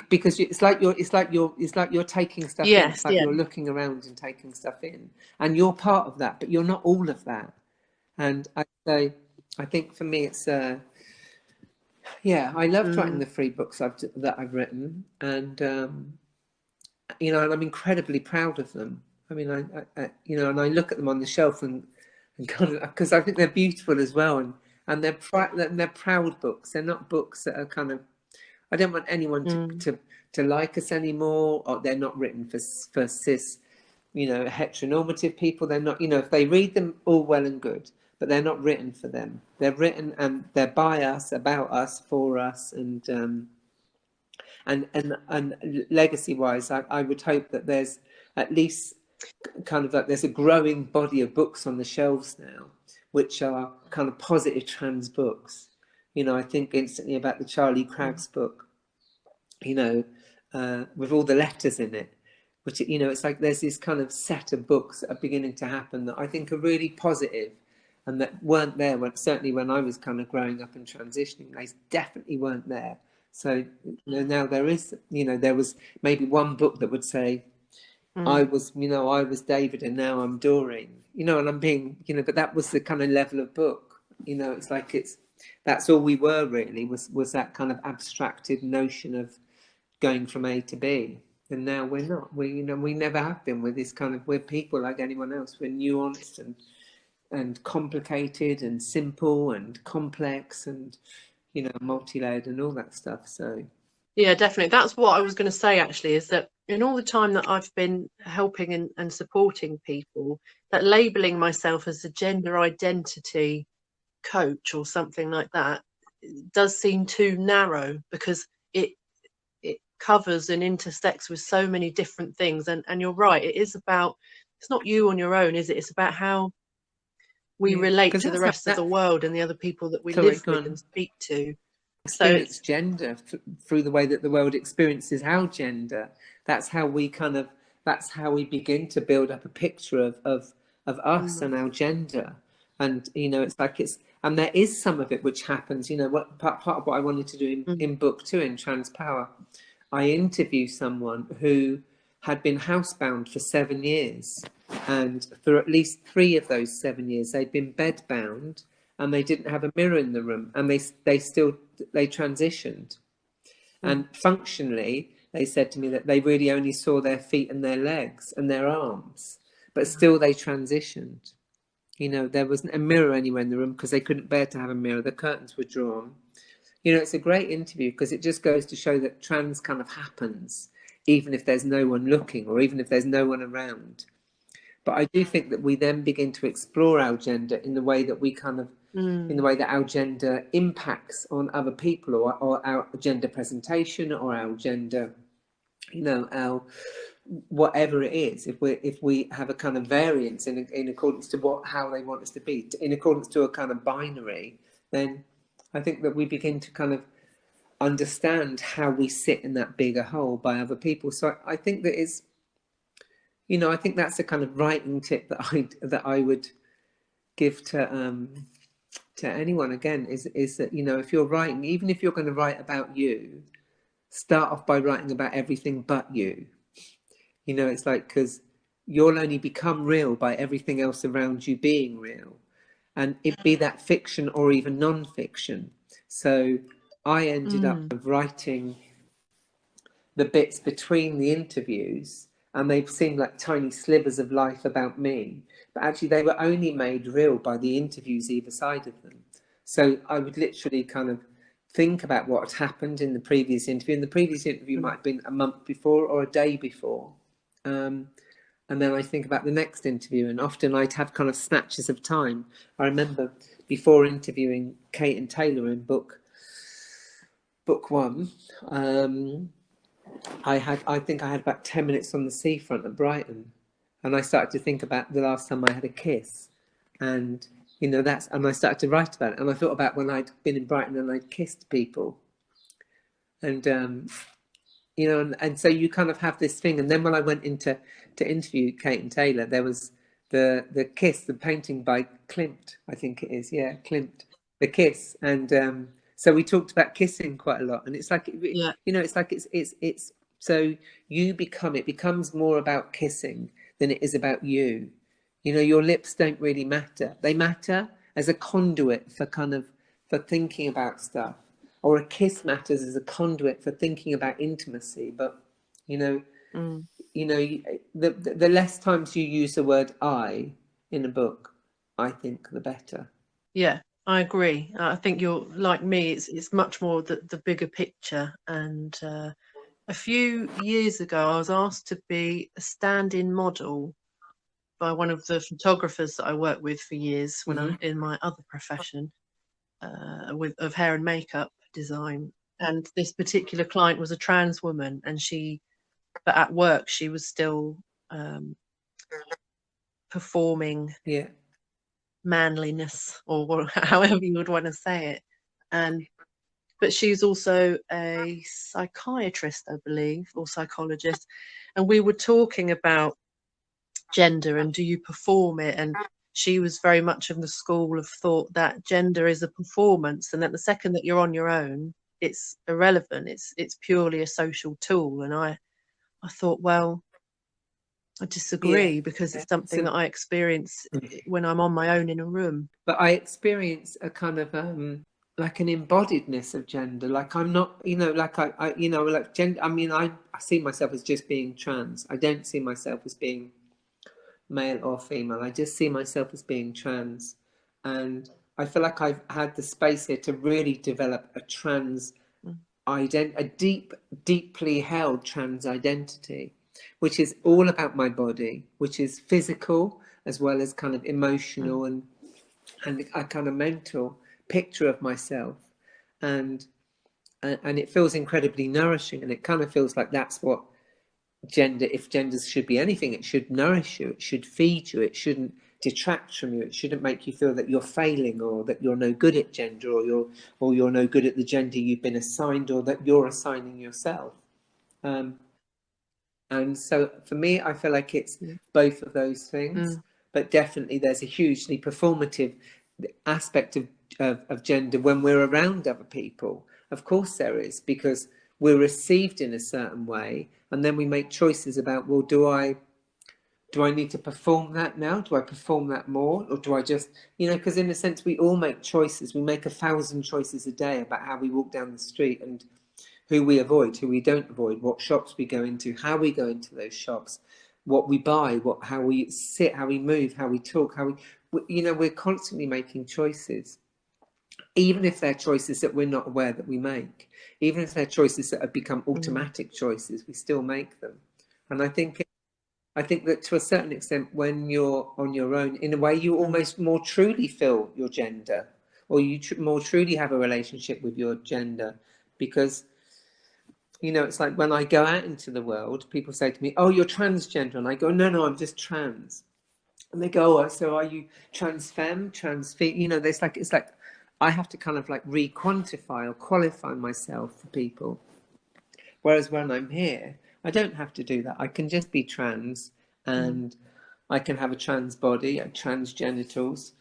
because it's like you're taking stuff in. It's like you're looking around and taking stuff in, and you're part of that, but you're not all of that. And I think for me, it's yeah, I loved writing the 3 books that I've written, and you know, and I'm incredibly proud of them. I mean, I you know, and I look at them on the shelf and kind of, because I think they're beautiful as well, and they're proud books. They're not books that are kind of, I don't want anyone to like us anymore, or they're not written for cis, you know, heteronormative people. They're not, you know, if they read them, all well and good, but they're not written for them. They're written and they're by us, about us, for us, and legacy wise, I would hope that there's at least kind of like, there's a growing body of books on the shelves now, which are kind of positive trans books. You know, I think instantly about the Charlie Craggs book, you know, with all the letters in it, which, you know, it's like there's this kind of set of books that are beginning to happen that I think are really positive and that weren't there certainly when I was kind of growing up and transitioning. They definitely weren't there. So, you know, now there is, you know, there was maybe one book that would say, I was David and now I'm Doreen, you know, and I'm being, you know, but that was the kind of level of book, you know, it's like that's all we were really, was that kind of abstracted notion of going from A to B. And now we're not, you know, we never have been. With this kind of, we're people like anyone else. We're nuanced and complicated and simple and complex and, you know, multi-layered and all that stuff. So yeah, definitely. That's what I was going to say, actually, is that in all the time that I've been helping and supporting people, that labeling myself as a gender identity coach or something like that does seem too narrow, because it covers and intersects with so many different things. And you're right, it is about, it's not you on your own, is it? It's about how we relate to the rest of the world and the other people that we live with and speak to. Experience gender through the way that the world experiences our gender. That's how we begin to build up a picture of us and our gender. And, you know, it's like and there is some of it which happens, you know, part of what I wanted to do in book 2, in Transpower, I interview someone who had been housebound for 7 years, and for at least 3 of those 7 years they'd been bedbound, and they didn't have a mirror in the room, and they transitioned, and functionally they said to me that they really only saw their feet and their legs and their arms, but still they transitioned. You know, there wasn't a mirror anywhere in the room because they couldn't bear to have a mirror. The curtains were drawn. You know, it's a great interview because it just goes to show that trans kind of happens, even if there's no one looking or even if there's no one around. But I do think that we then begin to explore our gender in the way that we kind of, in the way that our gender impacts on other people, or our gender presentation, or our gender, you know, our whatever it is. If we have a kind of variance in accordance to how they want us to be, in accordance to a kind of binary, then I think that we begin to kind of understand how we sit in that bigger whole by other people. So I think that is, you know, I think that's a kind of writing tip that I would give to anyone, again, is that, you know, if you're writing, even if you're going to write about you, start off by writing about everything but you. You know, it's like, because you'll only become real by everything else around you being real, and it be that fiction or even non-fiction. So I ended up writing the bits between the interviews, and they seemed like tiny slivers of life about me, but actually they were only made real by the interviews either side of them. So I would literally kind of think about what had happened in the previous interview, and the previous interview might have been a month before or a day before, and then I think about the next interview, and often I'd have kind of snatches of time. I remember before interviewing Kate and Taylor in book one, I think I had about 10 minutes on the seafront at Brighton, and I started to think about the last time I had a kiss, and you know, and I started to write about it, and I thought about when I'd been in Brighton and I'd kissed people, and you know, and so you kind of have this thing. And then when I went to interview Kate and Taylor, there was the kiss, the painting by Klimt, I think it is, yeah, Klimt, the kiss, and so we talked about kissing quite a lot, and it's like, you know, it's like it's so it becomes more about kissing than it is about you. You know, your lips don't really matter. They matter as a conduit for thinking about stuff, or a kiss matters as a conduit for thinking about intimacy. But you know, the less times you use the word "I" in a book, I think the better. Yeah, I agree. I think you're like me. It's much more the bigger picture. And a few years ago, I was asked to be a stand-in model by one of the photographers that I worked with for years when I in my other profession of hair and makeup design. And this particular client was a trans woman, and but at work she was still performing manliness, or however you would want to say it. But she's also a psychiatrist, I believe, or psychologist, and we were talking about gender and do you perform it, and she was very much of the school of thought that gender is a performance, and that the second that you're on your own, it's irrelevant, it's purely a social tool. And I thought, well, I disagree, because it's something that I experience when I'm on my own in a room. But I experience a kind of like an embodiedness of gender. Like I'm not, you know, like I you know, like gender. I mean, I see myself as just being trans. I don't see myself as being male or female. I just see myself as being trans, and I feel like I've had the space here to really develop a trans a deeply held trans identity, which is all about my body, which is physical as well as kind of emotional and a kind of mental picture of myself, and it feels incredibly nourishing, and it kind of feels like that's what gender, if gender should be anything, it should nourish you, it should feed you, it shouldn't detract from you, it shouldn't make you feel that you're failing, or that you're no good at gender, or you're no good at the gender you've been assigned, or that you're assigning yourself. And so for me, I feel like it's both of those things, but definitely there's a hugely performative aspect of gender when we're around other people. Of course there is, because we're received in a certain way, and then we make choices about, well, do I need to perform that now? Do I perform that more? Or do I just, you know, because in a sense we all make choices. We make 1,000 choices a day about how we walk down the street, and who we avoid, who we don't avoid, what shops we go into, how we go into those shops, what we buy, how we sit, how we move, how we talk, you know, we're constantly making choices, even if they're choices that we're not aware that we make, even if they're choices that have become automatic choices, we still make them. And I think that to a certain extent, when you're on your own, in a way, you almost more truly feel your gender, or you more truly have a relationship with your gender, because, you know, it's like when I go out into the world, people say to me, "Oh, you're transgender," and I go, "No, I'm just trans." And they go, "Oh, so are you trans femme, trans fe?" You know, it's like I have to kind of like re-quantify or qualify myself for people. Whereas when I'm here, I don't have to do that. I can just be trans, and I can have a trans body, trans genitals.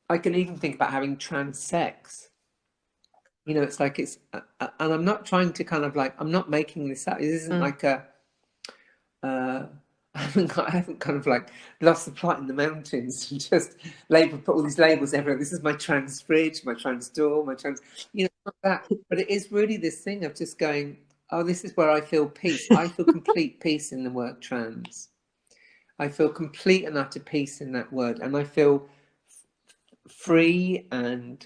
I can even think about having trans sex. You know, it's like and I'm not trying to kind of like, I'm not making this up. It isn't like I haven't kind of like lost the plot in the mountains and just put all these labels everywhere. This is my trans fridge, my trans door, my trans, you know, not that. But it is really this thing of just going, oh, this is where I feel peace. I feel complete peace in the word trans. I feel complete and utter peace in that word. And I feel free and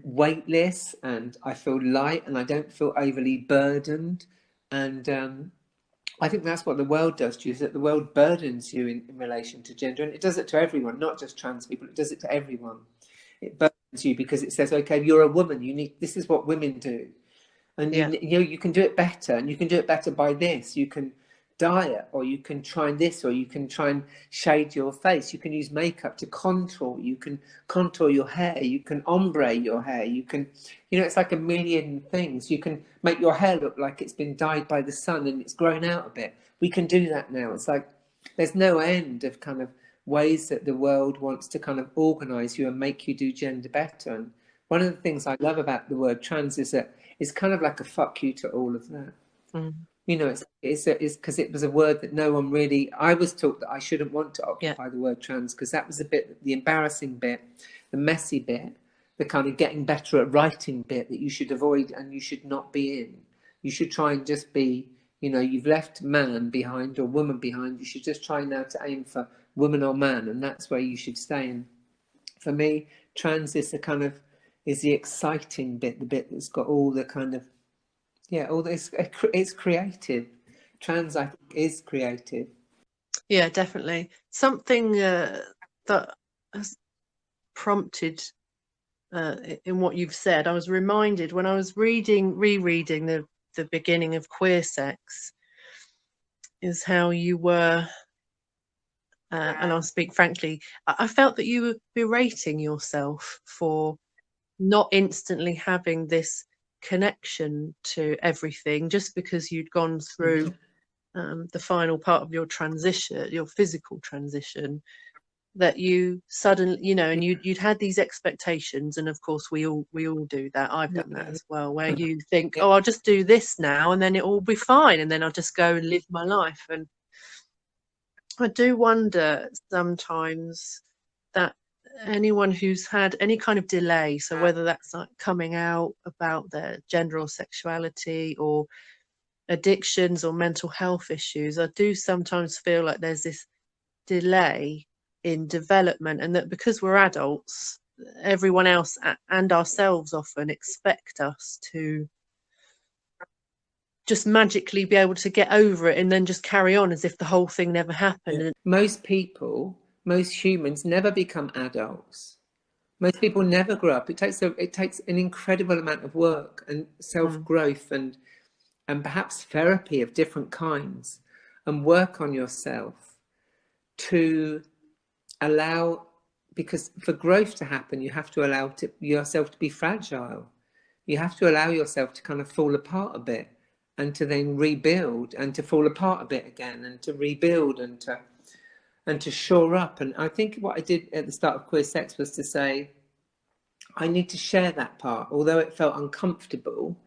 weightless, and I feel light, and I don't feel overly burdened. And I think that's what the world does to you, is that the world burdens you in relation to gender, and it does it to everyone, not just trans people. It does it to everyone. It burdens you because it says, okay, you're a woman. This is what women do, and you know, you can do it better, and you can do it better by this. You can diet, or you can try this, or you can try and shade your face. You can use makeup to contour. You can contour your hair. You can ombre your hair. You can, you know, it's like a million things. You can make your hair look like it's been dyed by the sun and it's grown out a bit. We can do that now. It's like there's no end of kind of ways that the world wants to kind of organize you and make you do gender better. And one of the things I love about the word trans is that it's kind of like a fuck you to all of that. You know, it's because it was a word that no one really. I was taught that I shouldn't want to occupy the word trans, because that was the embarrassing bit, the messy bit, the kind of getting better at writing bit that you should avoid and you should not be in. You should try and just be, you know, you've left man behind or woman behind. You should just try now to aim for woman or man, and that's where you should stay. And for me, trans is the exciting bit, the bit that's got all the kind of, yeah, all this, it's creative. Trans, I think, is creative. Yeah, definitely. Something that has prompted in what you've said, I was reminded when I was rereading the beginning of Queer Sex, is how you were, and I'll speak frankly, I felt that you were berating yourself for not instantly having this connection to everything just because you'd gone through the final part of your transition, your physical transition, that you suddenly, you know, and you'd had these expectations, and of course we all do that. I've done that as well, where you think, oh, I'll just do this now and then it will be fine, and then I'll just go and live my life. And I do wonder sometimes that anyone who's had any kind of delay, so whether that's like coming out about their gender or sexuality, or addictions or mental health issues, I do sometimes feel like there's this delay in development, and that because we're adults, everyone else and ourselves often expect us to just magically be able to get over it and then just carry on as if the whole thing never happened. Yeah. Most people, most humans never become adults. Most people never grow up. It takes an incredible amount of work and self-growth and perhaps therapy of different kinds, and work on yourself to allow, because for growth to happen, you have to allow yourself to be fragile. You have to allow yourself to kind of fall apart a bit, and to then rebuild, and to fall apart a bit again, and to rebuild, and to shore up. And I think what I did at the start of Queer Sex was to say, I need to share that part, although it felt uncomfortable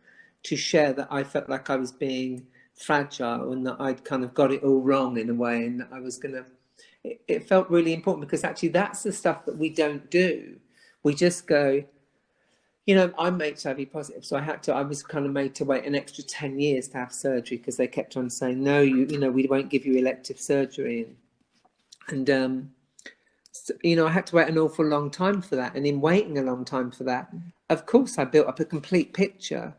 to share that I felt like I was being fragile and that I'd kind of got it all wrong in a way, and that I was going to, it felt really important, because actually that's the stuff that we don't do. We just go, you know, I'm HIV positive, so I was kind of made to wait an extra 10 years to have surgery because they kept on saying, no, you know, we won't give you elective surgery. And so, you know, I had to wait an awful long time for that. And in waiting a long time for that, of course, I built up a complete picture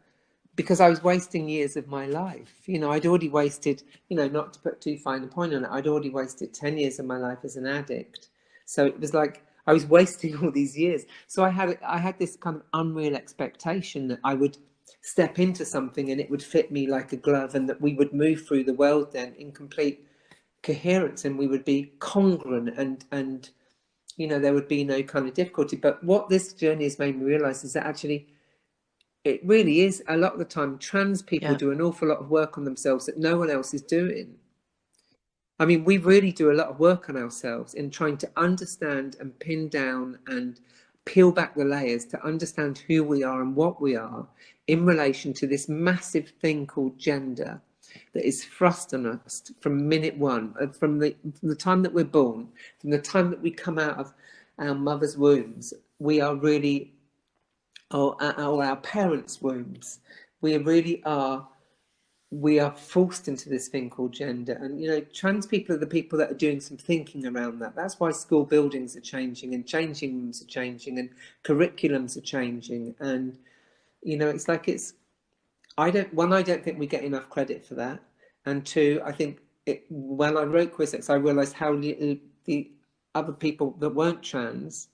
because I was wasting years of my life. You know, I'd already wasted, you know, not to put too fine a point on it, I'd already wasted 10 years of my life as an addict. So it was like I was wasting all these years. So I had this kind of unreal expectation that I would step into something and it would fit me like a glove, and that we would move through the world then in complete coherence, and we would be congruent, and you know, there would be no kind of difficulty. But what this journey has made me realize is that actually it really is, a lot of the time, trans people do an awful lot of work on themselves that no one else is doing. I mean, we really do a lot of work on ourselves in trying to understand and pin down and peel back the layers to understand who we are and what we are in relation to this massive thing called gender that is thrust on us from minute one, from the time that we're born, from the time that we come out of our mother's wombs. We are really, or our parents' wombs, we really are, we are forced into this thing called gender. And, you know, trans people are the people that are doing some thinking around that. That's why school buildings are changing, and changing rooms are changing, and curriculums are changing. And, you know, it's like I don't think we get enough credit for that. And two, I think when I wrote Queer Sex, I realised how little the other people that weren't trans,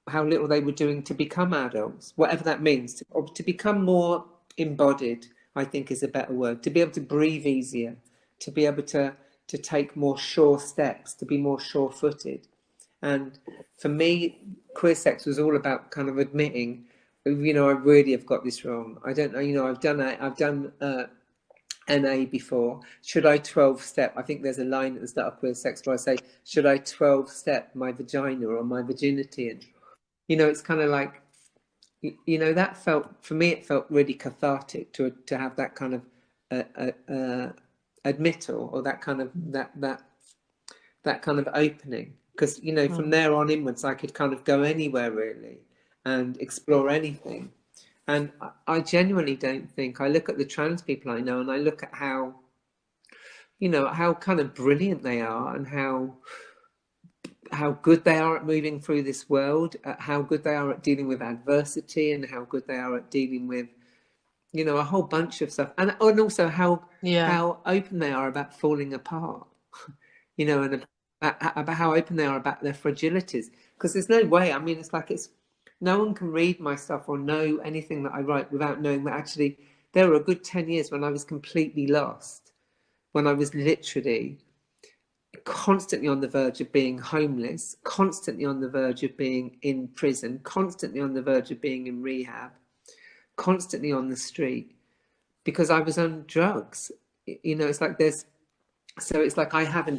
how little they were doing to become adults, whatever that means, or to become more embodied, I think is a better word, to be able to breathe easier, to be able to take more sure steps, to be more sure-footed. And for me, Queer Sex was all about kind of admitting, you know, I really have got this wrong. I don't know, you know, I've done NA before. Should I 12-step? I think there's a line at the start of Queer Sex where I say, should I 12-step my vagina or my virginity? And, you know, it's kind of like, you know, that felt, for me, it felt really cathartic to have that kind of admittal, or that kind of that kind of opening, because, you know, from there on inwards, I could kind of go anywhere really and explore anything. And I genuinely don't think, I look at the trans people I know and I look at how, you know, how kind of brilliant they are, and how good they are at moving through this world, how good they are at dealing with adversity, and how good they are at dealing with, you know, a whole bunch of stuff, and also how open they are about falling apart, you know, and about how open they are about their fragilities. Because there's no way, I mean, it's like, no one can read my stuff or know anything that I write without knowing that actually there were a good 10 years when I was completely lost, when I was literally constantly on the verge of being homeless, constantly on the verge of being in prison, constantly on the verge of being in rehab, constantly on the street, because I was on drugs. You know, it's like it's like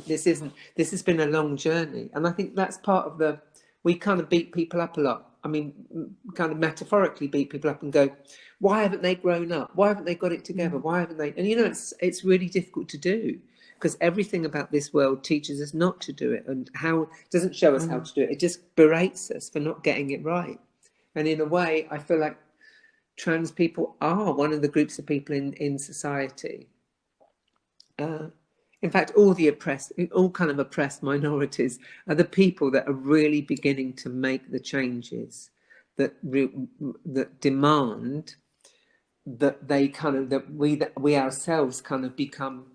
this has been a long journey. And I think that's part of we kind of beat people up a lot. I mean, kind of metaphorically beat people up and go, why haven't they grown up? Why haven't they got it together? Why haven't they? And, you know, it's really difficult to do, because everything about this world teaches us not to do it, and doesn't show us how to do it. It just berates us for not getting it right. And in a way, I feel like trans people are one of the groups of people in society. In fact, all kind of oppressed minorities are the people that are really beginning to make the changes that demand that they kind of, that we ourselves kind of become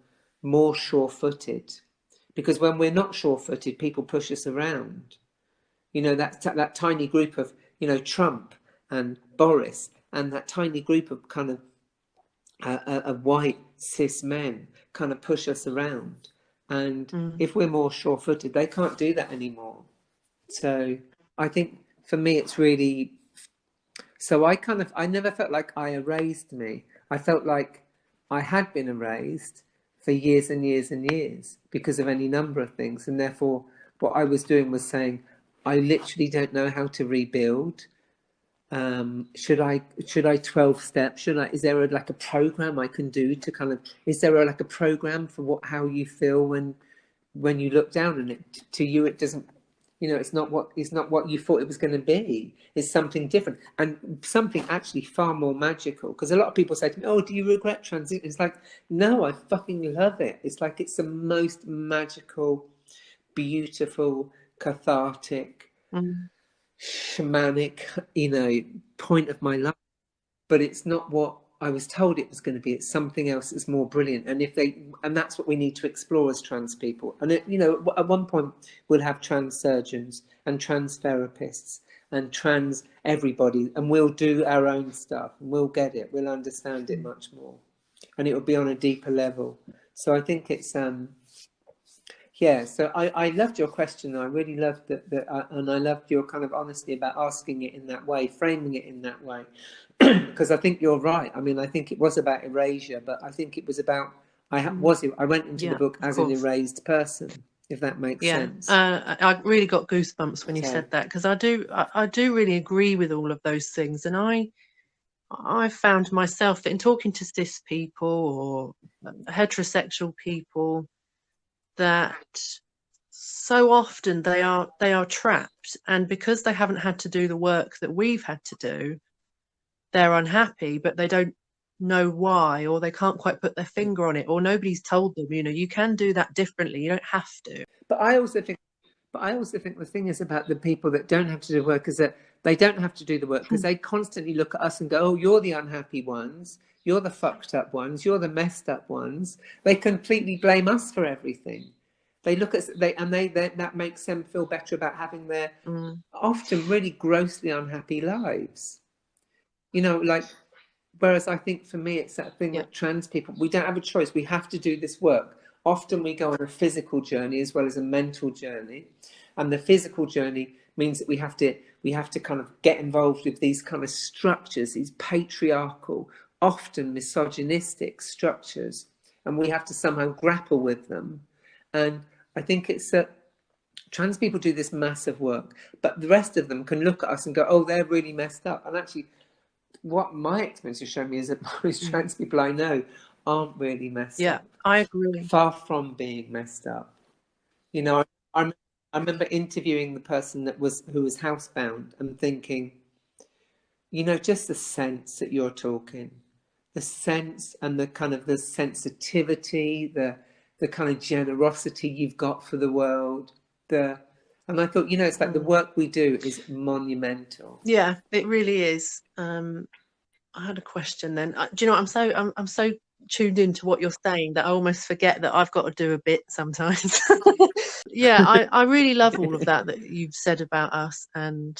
more sure-footed. Because when we're not sure-footed, people push us around. You know, that tiny group of, you know, Trump and Boris, and that tiny group of kind of white cis men kind of push us around. And if we're more sure-footed, they can't do that anymore. So I think for me, it's really, so I never felt like I erased me. I felt like I had been erased for years and years and years because of any number of things. And therefore, what I was doing was saying, I literally don't know how to rebuild. Should I 12 steps? Is there like a program I can do to kind of, is there like a program for how you feel when you look down on it? To you, it doesn't It's not what you thought it was going to be. It's something different, and something actually far more magical. Because a lot of people say to me, "Oh, do you regret transition?" It's like, no, I fucking love it. It's like it's the most magical, beautiful, cathartic, shamanic, point of my life. But it's not what I was told it was going to be. It's something else that's more brilliant. And that's what we need to explore as trans people. And at one point we'll have trans surgeons and trans therapists and trans everybody, and we'll do our own stuff, and we'll get it, we'll understand it much more, and it will be on a deeper level. So I think it's yeah, so I loved your question. I really loved that, and I loved your kind of honesty about asking it in that way, framing it in that way, because I think you're right. I mean, I think it was about erasure, but I think it was about I went into the book as an erased person, if that makes sense. I really got goosebumps when you said that, because I do really agree with all of those things, and I found myself that in talking to cis people or heterosexual people, that so often they are trapped, and because they haven't had to do the work that we've had to do, they're unhappy, but they don't know why, or they can't quite put their finger on it, or nobody's told them, you can do that differently, you don't have to. But I also think the thing is about the people that don't have to do work is that they don't have to do the work because they constantly look at us and go, "Oh, you're the unhappy ones, you're the fucked up ones, you're the messed up ones." They completely blame us for everything. They look at that makes them feel better about having their often really grossly unhappy lives. Whereas I think for me it's that thing that trans people, we don't have a choice. We have to do this work. Often we go on a physical journey as well as a mental journey, and the physical journey means that we have to kind of get involved with these kind of structures, these patriarchal, often misogynistic structures, and we have to somehow grapple with them. And I think it's that trans people do this massive work, but the rest of them can look at us and go, "Oh, they're really messed up." And actually, what my experience has shown me is that most trans people I know aren't really messed up. Yeah, I agree. Far from being messed up. I remember interviewing the person who was housebound and thinking, just the sense that you're talking, the sense and the kind of the sensitivity, the kind of generosity you've got for the world, and I thought, it's like the work we do is monumental. Yeah, it really is. I had a question then. Do you know what? I'm so tuned into what you're saying that I almost forget that I've got to do a bit sometimes. Yeah, I really love all of that you've said about us, and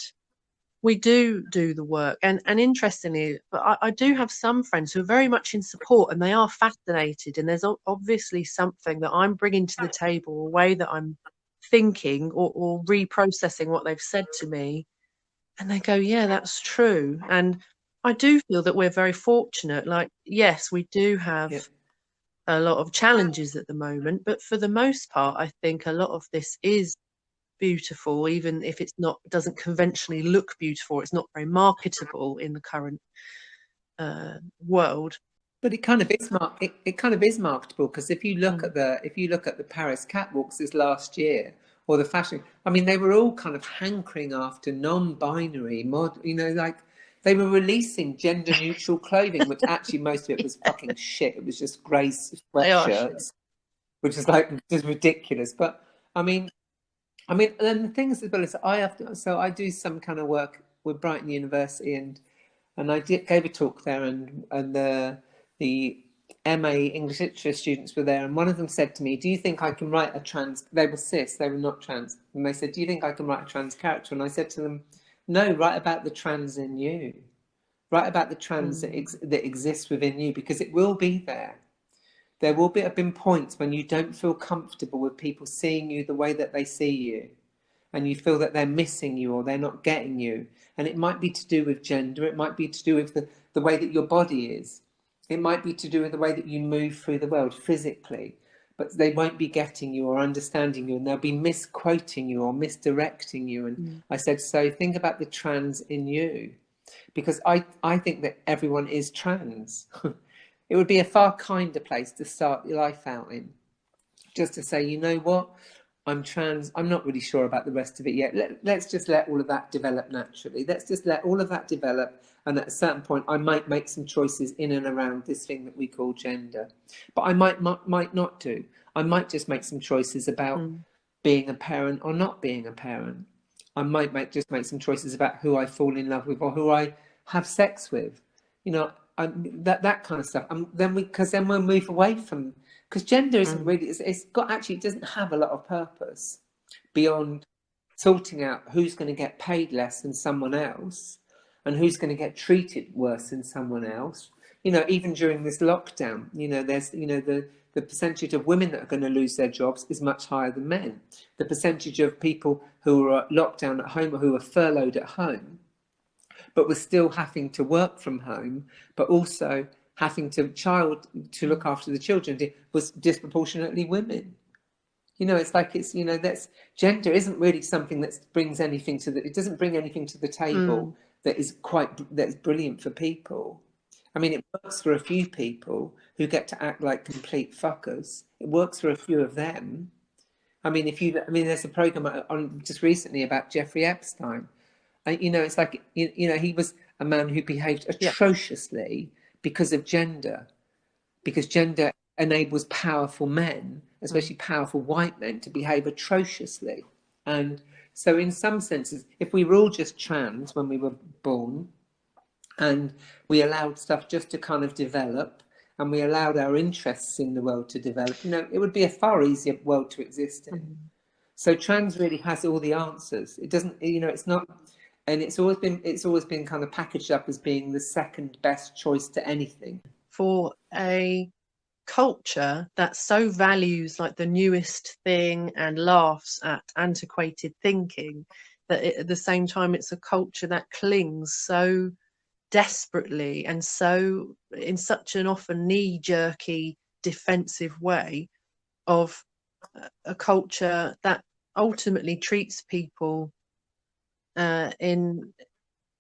we do the work. And interestingly, but I do have some friends who are very much in support, and they are fascinated. And there's obviously something that I'm bringing to the table, a way that I'm thinking or reprocessing what they've said to me. And they go, "Yeah, that's true." And I do feel that we're very fortunate. Like, yes, we do have a lot of challenges at the moment, but for the most part, I think a lot of this is beautiful, even if doesn't conventionally look beautiful. It's not very marketable in the current world. But it kind of is marketable, because if you look at the Paris catwalks this last year, or the fashion, I mean, they were all kind of hankering after non-binary like they were releasing gender-neutral clothing, which actually most of it was fucking shit. It was just grey sweatshirts, which is like just ridiculous. But I mean, and then the thing is as well is I do some kind of work with Brighton University, and I gave a talk there, and the MA English Literature students were there, and one of them said to me, "Do you think I can write a trans?" They were cis, they were not trans, and they said, "Do you think I can write a trans character?" And I said to them, "No, write about the trans in you. Write about the trans that exists within you, because it will be there. There will have been points when you don't feel comfortable with people seeing you the way that they see you, and you feel that they're missing you or they're not getting you. And it might be to do with gender, it might be to do with the way that your body is. It might be to do with the way that you move through the world physically, but they won't be getting you or understanding you, and they'll be misquoting you or misdirecting you." And I said, "So think about the trans in you, because I think that everyone is trans." It would be a far kinder place to start your life out in, just to say, "You know what? I'm trans. I'm not really sure about the rest of it yet. Let's just let all of that develop naturally. Let's just let all of that develop. And at a certain point, I might make some choices in and around this thing that we call gender. But I might not do. I might just make some choices about being a parent or not being a parent. I might just make some choices about who I fall in love with or who I have sex with. You know, that kind of stuff. Because then we'll move away from, because gender isn't really, it doesn't have a lot of purpose beyond sorting out who's going to get paid less than someone else and who's going to get treated worse than someone else. You know, even during this lockdown, you know, there's, you know, the percentage of women that are going to lose their jobs is much higher than men. The percentage of people who are locked down at home or who are furloughed at home, but were still having to work from home, but also having to look after the children, was disproportionately women. You know, it's like, it's, you know, that's, gender isn't really something that brings anything to the, it doesn't bring anything to the table that's brilliant for people. I mean, it works for a few people who get to act like complete fuckers. It works for a few of them. I mean, there's a program on just recently about Jeffrey Epstein. You know, it's like, you know, he was a man who behaved atrociously because of gender, because gender enables powerful men, especially powerful white men, to behave atrociously. And so in some senses, if we were all just trans when we were born and we allowed stuff just to kind of develop and we allowed our interests in the world to develop, you know, it would be a far easier world to exist in. So trans really has all the answers. It doesn't, you know, it's not, and it's always been kind of packaged up as being the second best choice to anything. For a culture that so values like the newest thing and laughs at antiquated thinking, that at the same time it's a culture that clings so desperately and so in such an often knee-jerky defensive way of a culture that ultimately treats people in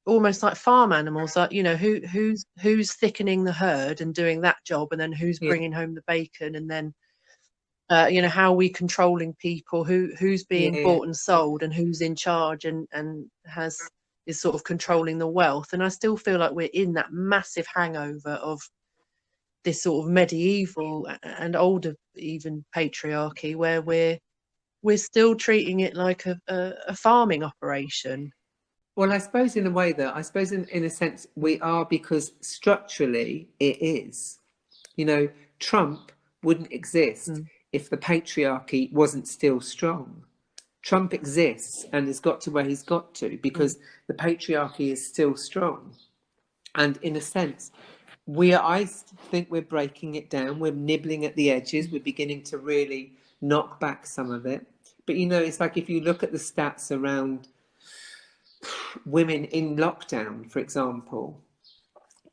almost like farm animals, like, you know, who's thickening the herd and doing that job, and then who's bringing home the bacon, and then you know, how are we controlling people, who's being bought and sold, and who's in charge and is sort of controlling the wealth. And I still feel like we're in that massive hangover of this sort of medieval and older even patriarchy, where we're still treating it like a farming operation. Well, I suppose in a way, though, I suppose in a sense we are, because structurally it is. You know, Trump wouldn't exist if the patriarchy wasn't still strong. Trump exists and has got to where he's got to because the patriarchy is still strong. And in a sense, I think we're breaking it down. We're nibbling at the edges. We're beginning to really knock back some of it. But, you know, it's like if you look at the stats around women in lockdown, for example,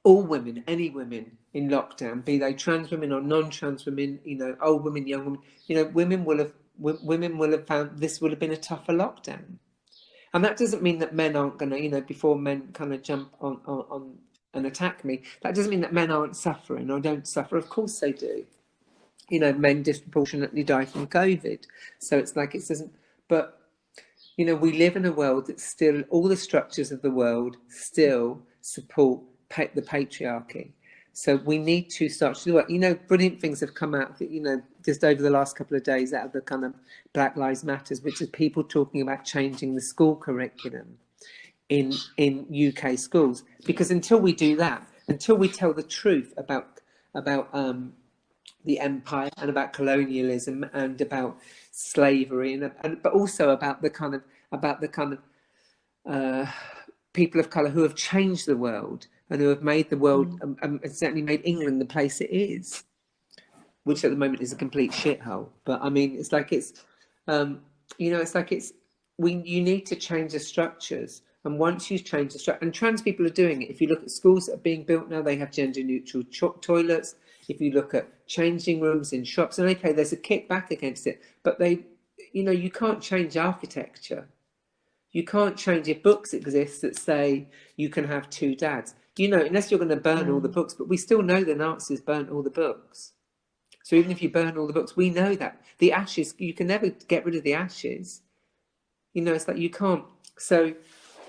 all women, any women in lockdown, be they trans women or non-trans women, you know, old women, young women, you know, women will have found this would have been a tougher lockdown. And that doesn't mean that men aren't going to, you know, before men kind of jump on and attack me, that doesn't mean that men aren't suffering or don't suffer. Of course they do. You know, men disproportionately die from COVID. So it's like, it doesn't, but you know, we live in a world that still, all the structures of the world still support the patriarchy. So we need to start to do it. You know, brilliant things have come out, you know, just over the last couple of days out of the kind of Black Lives Matters, which is people talking about changing the school curriculum in UK schools. Because until we do that, until we tell the truth about the empire and about colonialism and about slavery and but also about the kind of people of colour who have changed the world and who have made the world and certainly made England the place it is, which at the moment is a complete shithole. But I mean, it's like it's you know, it's like it's you need to change the structures. And once you change the structure, and trans people are doing it. If you look at schools that are being built now, they have gender neutral toilets. If you look at changing rooms in shops, and okay, there's a kickback against it, but you know, you can't change architecture. You can't change if books exist that say you can have two dads. You know, unless you're going to burn all the books, but we still know the Nazis burnt all the books. So even if you burn all the books, we know that the ashes, you can never get rid of the ashes. You know, it's like you can't. So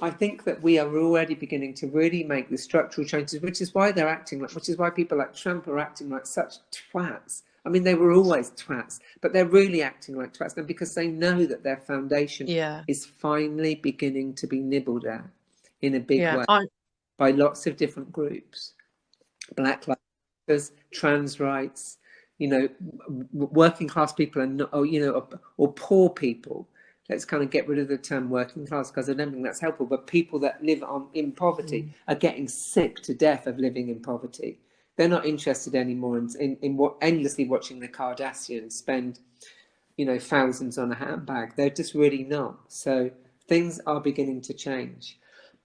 I think that we are already beginning to really make the structural changes, which is why they're acting like, which is why people like Trump are acting like such twats. I mean, they were always twats, but they're really acting like twats now because they know that their foundation is finally beginning to be nibbled at in a big way by lots of different groups. Black Lives Matter, trans rights, you know, working class people and, or, you know, or poor people. Let's kind of get rid of the term working class because I don't think that's helpful. But people that live in poverty are getting sick to death of living in poverty. They're not interested anymore in what endlessly watching the Kardashians spend, you know, thousands on a handbag. They're just really not. So things are beginning to change.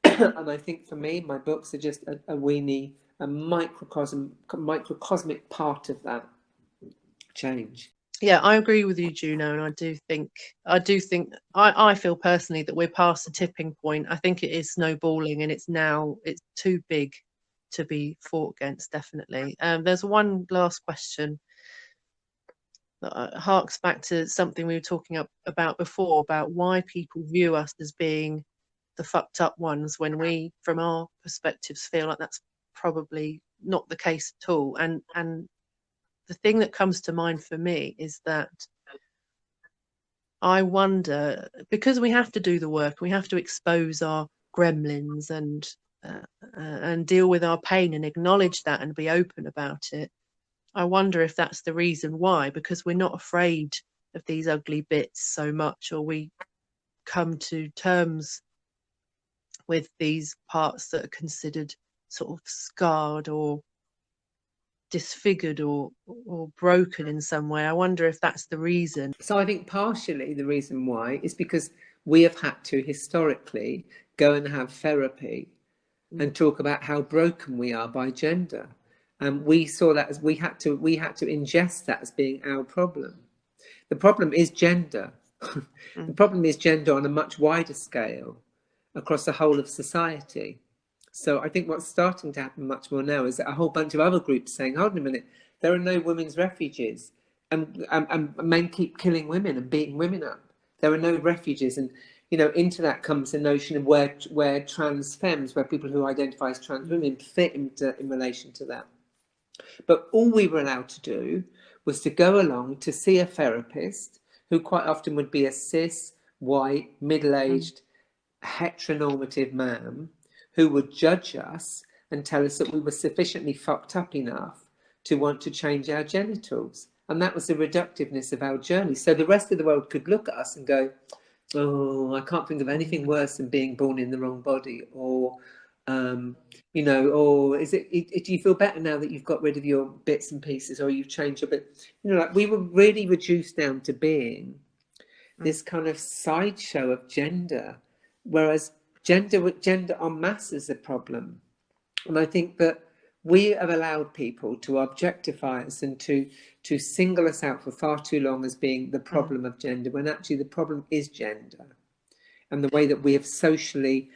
And I think for me, my books are just a weenie, a microcosmic part of that change. Yeah, I agree with you, Juno, and I feel personally that we're past the tipping point. I think it is snowballing, and it's too big to be fought against, definitely. There's one last question that harks back to something we were talking about before, about why people view us as being the fucked up ones when we, from our perspectives, feel like that's probably not the case at all. And the thing that comes to mind for me is that I wonder, because we have to do the work, we have to expose our gremlins and deal with our pain and acknowledge that and be open about it. I wonder if that's the reason why, because we're not afraid of these ugly bits so much, or we come to terms with these parts that are considered sort of scarred or disfigured or broken in some way. I wonder if that's the reason. So I think partially the reason why is because we have had to historically go and have therapy and talk about how broken we are by gender. And we saw that as we had to ingest that as being our problem. The problem is gender. The problem is gender on a much wider scale across the whole of society. So I think what's starting to happen much more now is that a whole bunch of other groups saying, hold on a minute, there are no women's refuges, and men keep killing women and beating women up. There are no refuges. And, you know, into that comes the notion of where trans femmes, where people who identify as trans women fit in relation to that. But all we were allowed to do was to go along to see a therapist who quite often would be a cis, white, middle-aged, heteronormative man who would judge us and tell us that we were sufficiently fucked up enough to want to change our genitals. And that was the reductiveness of our journey. So the rest of the world could look at us and go, oh, I can't think of anything worse than being born in the wrong body. Or, you know, or do you feel better now that you've got rid of your bits and pieces, or you've changed your bit? You know, like we were really reduced down to being this kind of sideshow of gender, whereas gender en masse is a problem. And I think that we have allowed people to objectify us and to single us out for far too long as being the problem of gender, when actually the problem is gender and the way that we have socially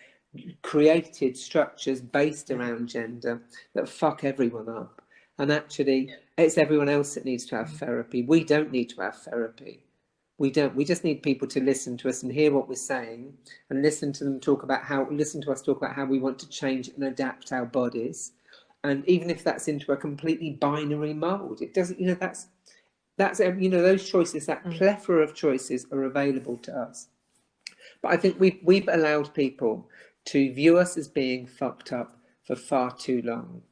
created structures based around gender that fuck everyone up. And actually it's everyone else that needs to have therapy. We don't need to have therapy. We don't. We just need people to listen to us and hear what we're saying, and listen to us talk about how we want to change and adapt our bodies. And even if that's into a completely binary mold, it doesn't, you know, that's you know, those choices, that plethora of choices are available to us. But I think we've allowed people to view us as being fucked up for far too long.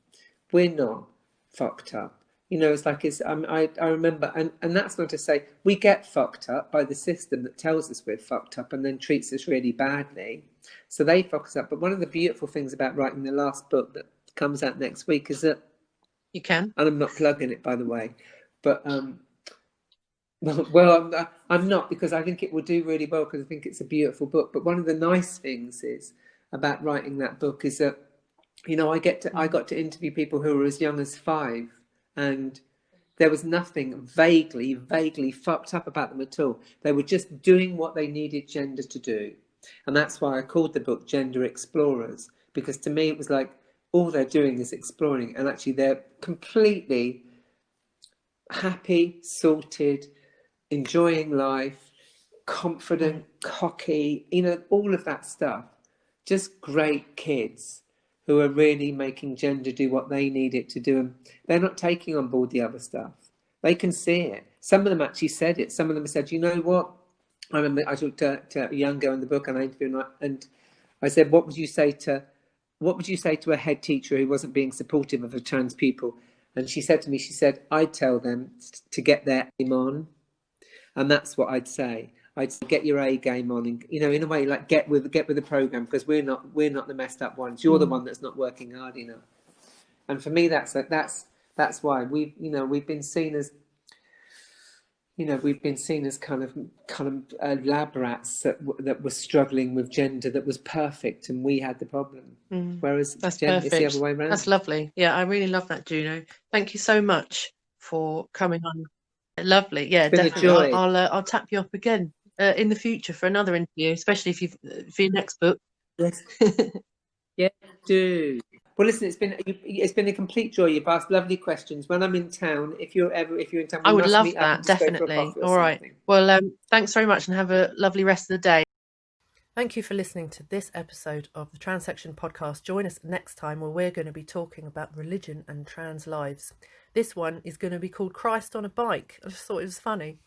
We're not fucked up. You know, it's like I remember, and that's not to say we get fucked up by the system that tells us we're fucked up and then treats us really badly. So they fuck us up. But one of the beautiful things about writing the last book that comes out next week is that you can, and I'm not plugging it, by the way, but well, I'm not, because I think it will do really well, because I think it's a beautiful book. But one of the nice things is about writing that book is that, you know, I got to interview people who were as young as 5. And there was nothing vaguely fucked up about them at all. They were just doing what they needed gender to do. And that's why I called the book Genderexplorers, because to me it was like all they're doing is exploring, and actually they're completely happy, sorted, enjoying life, confident, cocky, all of that stuff. Just great kids who are really making gender do what they need it to do. And they're not taking on board the other stuff. They can see it. Some of them actually said it. Some of them said, you know what? I remember I talked to a young girl in the book, and I interviewed her, and I said, what would you say to a head teacher who wasn't being supportive of a trans pupil? And she said to me, I'd tell them to get their aim on. And that's what I'd say. I'd say, get your A game on, and in a way, like get with the program, because we're not the messed up ones. You're the one that's not working hard enough. And for me, that's why we've been seen as kind of lab rats that were struggling with gender that was perfect, and we had the problem. Whereas that's it's the other way around. That's lovely. Yeah, I really love that, Juno. Thank you so much for coming on. Lovely. Yeah, It's been definitely. a joy. I'll tap you up again in the future for another interview, especially for your next book. Yes. Yeah, do. Well, listen, it's been a complete joy. You've asked lovely questions. When I'm in town, if you're in town, I we would must love meet up that, and just definitely. go for a coffee or All right. something. Well, thanks very much, and have a lovely rest of the day. Thank you for listening to this episode of the Transection podcast. Join us next time, where we're going to be talking about religion and trans lives. This one is going to be called Christ on a Bike. I just thought it was funny.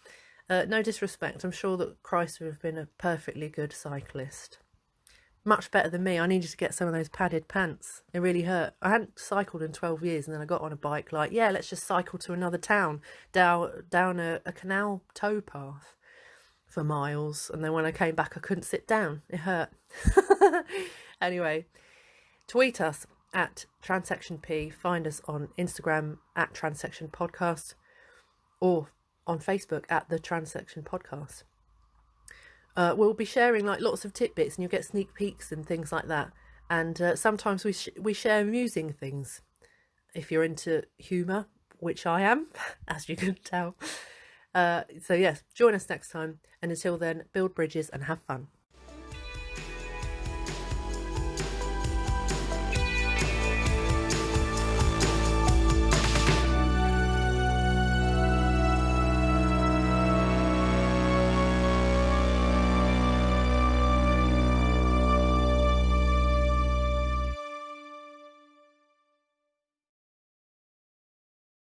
No disrespect, I'm sure that Christ would have been a perfectly good cyclist. Much better than me. I needed to get some of those padded pants. It really hurt. I hadn't cycled in 12 years, and then I got on a bike like, yeah, let's just cycle to another town down a canal towpath for miles. And then when I came back, I couldn't sit down. It hurt. Anyway, tweet us at TransectionP. Find us on Instagram at Transection Podcast, or on Facebook at the Transection Podcast. We'll be sharing like lots of tidbits, and you'll get sneak peeks and things like that. And sometimes we share amusing things. If you're into humour, which I am, as you can tell. So yes, join us next time. And until then, build bridges and have fun.